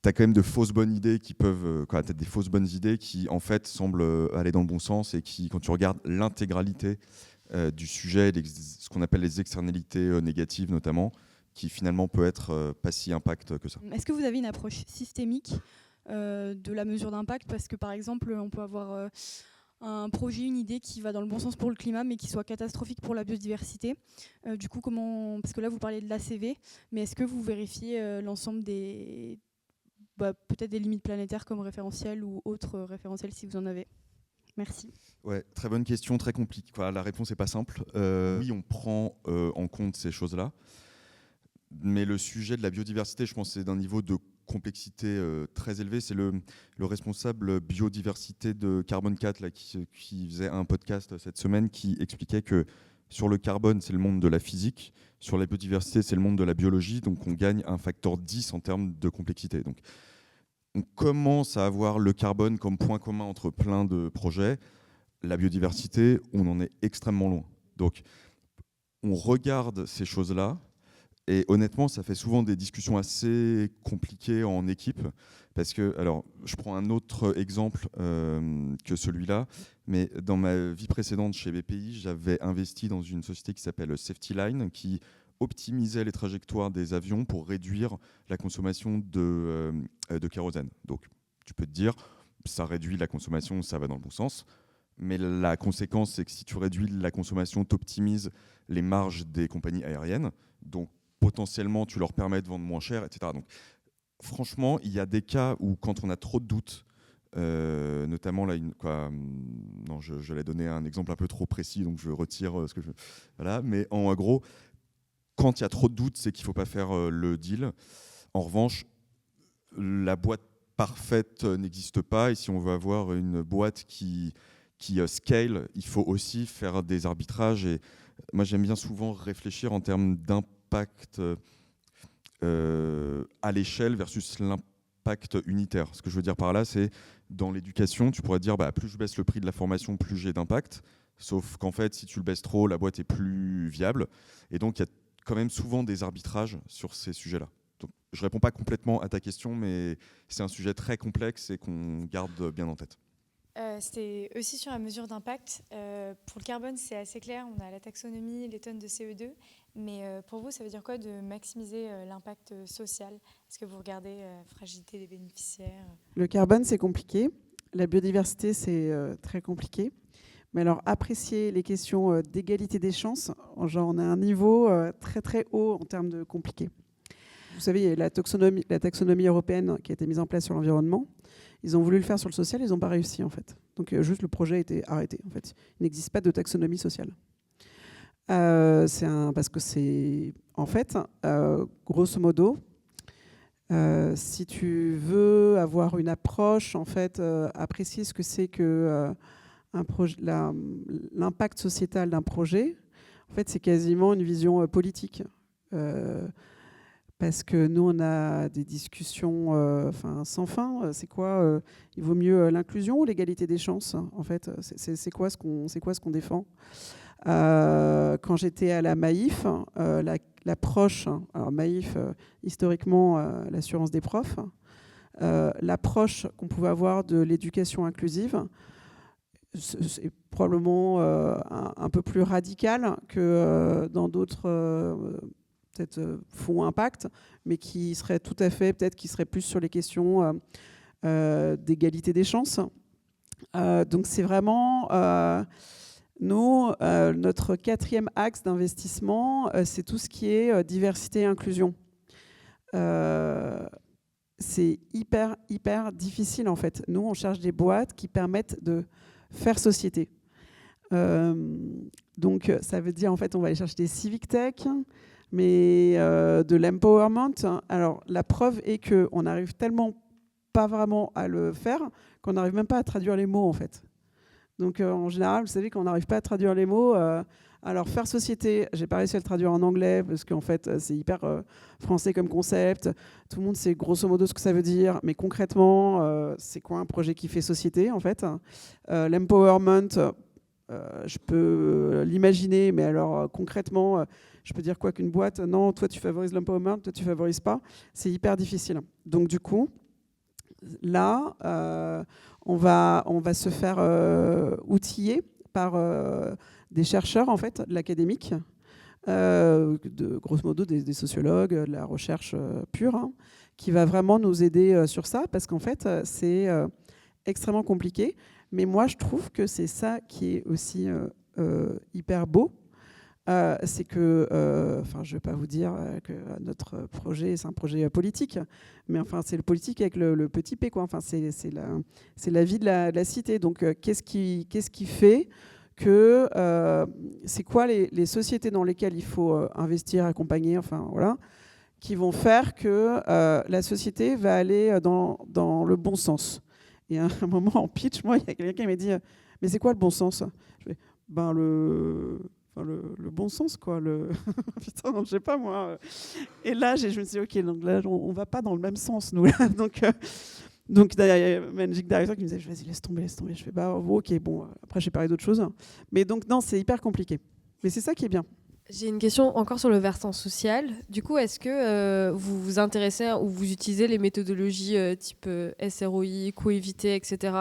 tu as quand même de fausses bonnes idées qui peuvent, t'as des fausses bonnes idées qui en fait semblent aller dans le bon sens et qui, quand tu regardes l'intégralité du sujet, ce qu'on appelle les externalités négatives notamment, qui finalement peut être pas si impact que ça. Est-ce que vous avez une approche systémique de la mesure d'impact ? Parce que par exemple, on peut avoir un projet, une idée qui va dans le bon sens pour le climat, mais qui soit catastrophique pour la biodiversité. Du coup, parce que là, vous parlez de l'ACV, mais est-ce que vous vérifiez l'ensemble peut-être des limites planétaires comme référentiel ou autres référentiels si vous en avez ? Merci. Ouais, très bonne question, très compliquée. La réponse n'est pas simple. Oui, on prend en compte ces choses-là. Mais le sujet de la biodiversité, je pense, c'est d'un niveau de complexité très élevé. C'est le responsable biodiversité de Carbone 4 là, qui faisait un podcast cette semaine qui expliquait que sur le carbone, c'est le monde de la physique. Sur la biodiversité, c'est le monde de la biologie. Donc, on gagne un facteur 10 en termes de complexité. Donc, on commence à avoir le carbone comme point commun entre plein de projets. La biodiversité, on en est extrêmement loin. Donc, on regarde ces choses-là. Et honnêtement, ça fait souvent des discussions assez compliquées en équipe. Parce que, alors, je prends un autre exemple que celui-là. Mais dans ma vie précédente chez BPI, j'avais investi dans une société qui s'appelle Safety Line, qui optimisait les trajectoires des avions pour réduire la consommation de kérosène. Donc, tu peux te dire, ça réduit la consommation, ça va dans le bon sens. Mais la conséquence, c'est que si tu réduis la consommation, tu optimises les marges des compagnies aériennes. Donc, potentiellement tu leur permets de vendre moins cher, etc. Donc franchement, il y a des cas où quand on a trop de doutes, notamment là, non, je l'ai donné un exemple un peu trop précis, donc je retire ce que je... Voilà, mais en gros, quand il y a trop de doutes, c'est qu'il ne faut pas faire le deal. En revanche, la boîte parfaite n'existe pas, et si on veut avoir une boîte qui scale, il faut aussi faire des arbitrages. Et moi, j'aime bien souvent réfléchir en termes d'impact à l'échelle versus l'impact unitaire. Ce que je veux dire par là, c'est dans l'éducation, tu pourrais dire plus je baisse le prix de la formation, plus j'ai d'impact. Sauf qu'en fait, si tu le baisses trop, la boîte est plus viable. Et donc, il y a quand même souvent des arbitrages sur ces sujets-là. Donc, je ne réponds pas complètement à ta question, mais c'est un sujet très complexe et qu'on garde bien en tête. C'était aussi sur la mesure d'impact. Pour le carbone, c'est assez clair. On a la taxonomie, les tonnes de CO2. Mais pour vous, ça veut dire quoi de maximiser l'impact social? Est-ce que vous regardez fragilité des bénéficiaires? Le carbone, c'est compliqué. La biodiversité, c'est très compliqué. Mais alors, apprécier les questions d'égalité des chances, genre, on a un niveau très très haut en termes de compliqué. Vous savez, il y a la taxonomie européenne qui a été mise en place sur l'environnement. Ils ont voulu le faire sur le social, ils n'ont pas réussi en fait. Donc juste le projet a été arrêté en fait. Il n'existe pas de taxonomie sociale. Parce que c'est en fait, grosso modo, si tu veux avoir une approche en fait, apprécier ce que c'est que l'impact sociétal d'un projet, en fait, c'est quasiment une vision politique. Parce que nous, on a des discussions sans fin. C'est quoi il vaut mieux l'inclusion ou l'égalité des chances? En fait, c'est quoi ce qu'on défend? Quand j'étais à la Maïf, l'approche, alors Maïf, historiquement, l'assurance des profs, l'approche qu'on pouvait avoir de l'éducation inclusive, c'est probablement un peu plus radical que dans d'autres... peut-être fonds impact, mais qui serait tout à fait, peut-être qui serait plus sur les questions d'égalité des chances. Donc c'est vraiment, nous, notre 4e axe d'investissement, c'est tout ce qui est diversité et inclusion. C'est hyper difficile en fait. Nous, on cherche des boîtes qui permettent de faire société. Donc ça veut dire en fait, on va aller chercher des civic tech, mais de l'empowerment. Alors, la preuve est qu'on n'arrive tellement pas vraiment à le faire qu'on n'arrive même pas à traduire les mots, en fait. Donc, en général, vous savez qu'on n'arrive pas à traduire les mots. Alors, faire société, j'ai pas réussi à le traduire en anglais parce qu'en fait, c'est hyper français comme concept. Tout le monde sait grosso modo ce que ça veut dire, mais concrètement, c'est quoi un projet qui fait société, en fait? L'empowerment, je peux l'imaginer, mais alors concrètement, je peux dire quoi qu'une boîte, non, toi tu favorises l'empowerment, toi tu favorises pas, c'est hyper difficile. Donc du coup, là, on va se faire outiller par des chercheurs en fait, de l'académique, grosso modo des sociologues, de la recherche pure, hein, qui va vraiment nous aider sur ça, parce qu'en fait, c'est extrêmement compliqué. Mais moi, je trouve que c'est ça qui est aussi hyper beau. C'est que, je ne vais pas vous dire que notre projet, c'est un projet politique, mais enfin, c'est le politique avec le petit p, quoi. Enfin, c'est la vie de la cité. Donc, qu'est-ce qui fait que c'est quoi les sociétés dans lesquelles il faut investir, accompagner, enfin voilà, qui vont faire que la société va aller dans le bon sens. Et à un moment en pitch, moi, il y a quelqu'un qui m'a dit « Mais c'est quoi le bon sens ?» Je fais « Ben le bon sens, quoi. Putain, je sais pas, moi. » Et là, je me suis dit « Ok, donc là, on va pas dans le même sens, nous. » Donc, il y a un Magic Director qui me disait « Vas-y, laisse tomber. » Je fais « Bah, ok, bon. » Après, j'ai parlé d'autres choses. Mais donc, non, c'est hyper compliqué. Mais c'est ça qui est bien. J'ai une question encore sur le versant social. Du coup, est-ce que vous vous intéressez ou vous utilisez les méthodologies type SROI, coévité, etc.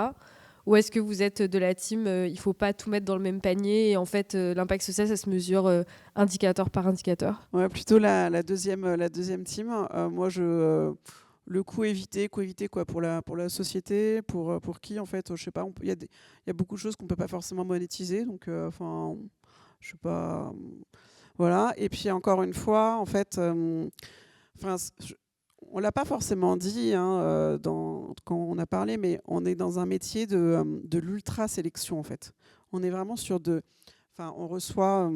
Ou est-ce que vous êtes de la team il ne faut pas tout mettre dans le même panier et en fait l'impact social, ça se mesure indicateur par indicateur? Ouais, plutôt la deuxième team. Moi, le coévité quoi, pour la société, pour qui en fait, je sais pas. Il y a beaucoup de choses qu'on peut pas forcément monétiser, donc je sais pas. Voilà. Et puis encore une fois, en fait, on l'a pas forcément dit quand on a parlé, mais on est dans un métier de l'ultra sélection en fait. On est vraiment sur on reçoit,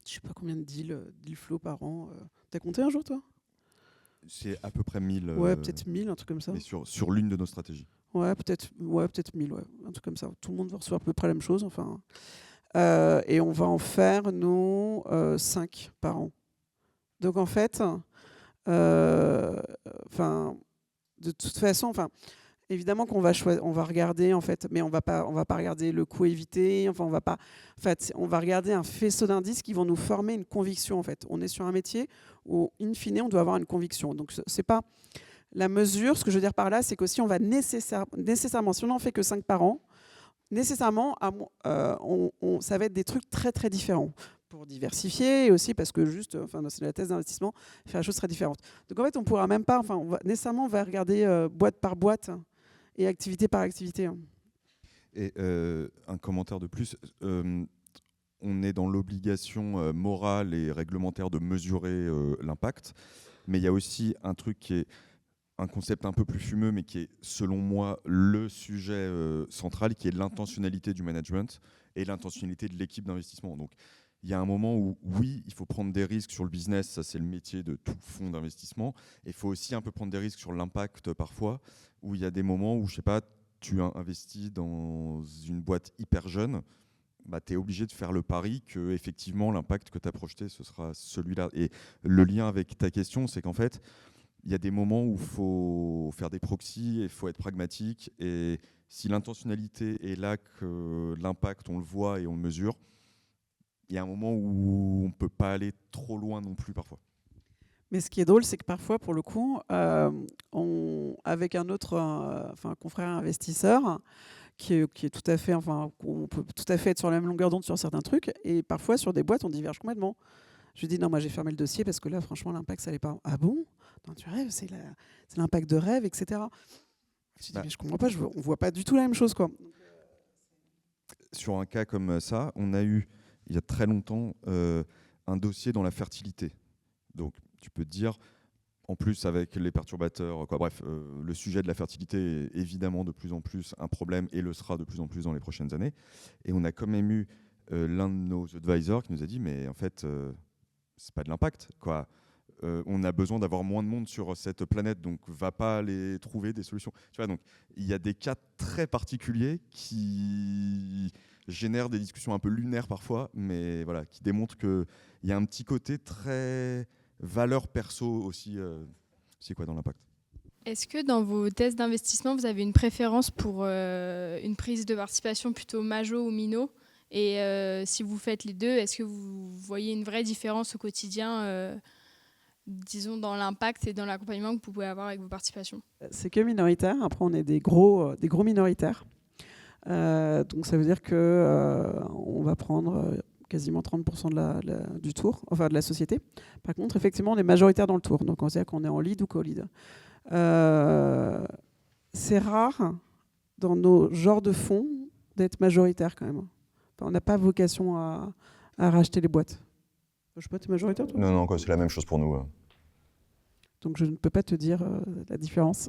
je sais pas combien de deal flow par an. T'as compté un jour toi? C'est à peu près 1000. Ouais, peut-être 1000, un truc comme ça. Mais sur l'une de nos stratégies. Ouais, peut-être 1000, ouais, un truc comme ça. Tout le monde va recevoir à peu près la même chose, enfin. Et on va en faire, nous, 5 par an. Donc, en fait, de toute façon, évidemment qu'on va regarder, en fait, mais on va pas regarder le coût évité, on va regarder un faisceau d'indices qui vont nous former une conviction, en fait. On est sur un métier où, in fine, on doit avoir une conviction. Donc, c'est pas la mesure. Ce que je veux dire par là, c'est qu'aussi, on va nécessairement, si on n'en fait que 5 par an, nécessairement, ça va être des trucs très, très différents pour diversifier et aussi parce que c'est la thèse d'investissement, faire la chose très différente. Donc, en fait, on pourra même pas, on va regarder boîte par boîte et activité par activité. Et un commentaire de plus, on est dans l'obligation morale et réglementaire de mesurer l'impact, mais il y a aussi un truc qui est un concept un peu plus fumeux, mais qui est, selon moi, le sujet central, qui est l'intentionnalité du management et l'intentionnalité de l'équipe d'investissement. Donc, il y a un moment où, oui, il faut prendre des risques sur le business, ça c'est le métier de tout fonds d'investissement, et il faut aussi un peu prendre des risques sur l'impact parfois, où il y a des moments où, je sais pas, tu investis dans une boîte hyper jeune, tu es obligé de faire le pari que effectivement l'impact que tu as projeté, ce sera celui-là. Et le lien avec ta question, c'est qu'en fait, il y a des moments où il faut faire des proxys et il faut être pragmatique. Et si l'intentionnalité est là, que l'impact, on le voit et on le mesure, il y a un moment où on ne peut pas aller trop loin non plus parfois. Mais ce qui est drôle, c'est que parfois, pour le coup, avec un autre confrère investisseur, qui est tout à fait, on peut tout à fait être sur la même longueur d'onde sur certains trucs, et parfois sur des boîtes, on diverge complètement. Je lui dis non, moi j'ai fermé le dossier parce que là, franchement, l'impact, ça n'allait pas. Ah bon? Non, tu rêves, c'est l'impact de rêve, etc. Je dis mais je comprends pas, on voit pas du tout la même chose, quoi. Sur un cas comme ça, on a eu il y a très longtemps un dossier dans la fertilité. Donc tu peux te dire, en plus avec les perturbateurs, le sujet de la fertilité est évidemment de plus en plus un problème et le sera de plus en plus dans les prochaines années. Et on a quand même eu l'un de nos advisors qui nous a dit mais en fait c'est pas de l'impact quoi. On a besoin d'avoir moins de monde sur cette planète, donc va pas aller trouver des solutions. Tu vois, donc il y a des cas très particuliers qui génèrent des discussions un peu lunaires parfois, mais voilà, qui démontrent qu'il y a un petit côté très valeur perso aussi, c'est quoi dans l'impact. Est-ce que dans vos tests d'investissement, vous avez une préférence pour une prise de participation plutôt majo ou mino? Et si vous faites les deux, est-ce que vous voyez une vraie différence au quotidien disons dans l'impact et dans l'accompagnement que vous pouvez avoir avec vos participations? C'est que minoritaire. Après, on est des gros minoritaires. Donc, ça veut dire qu'on va prendre quasiment 30% du tour, enfin de la société. Par contre, effectivement, on est majoritaire dans le tour. Donc, on sait qu'on est en lead ou co-lead. C'est rare dans nos genres de fonds d'être majoritaire quand même. Enfin, on n'a pas vocation à racheter les boîtes. Je sais pas, tu es majoritaire toi? Non, c'est la même chose pour nous. Donc je ne peux pas te dire la différence.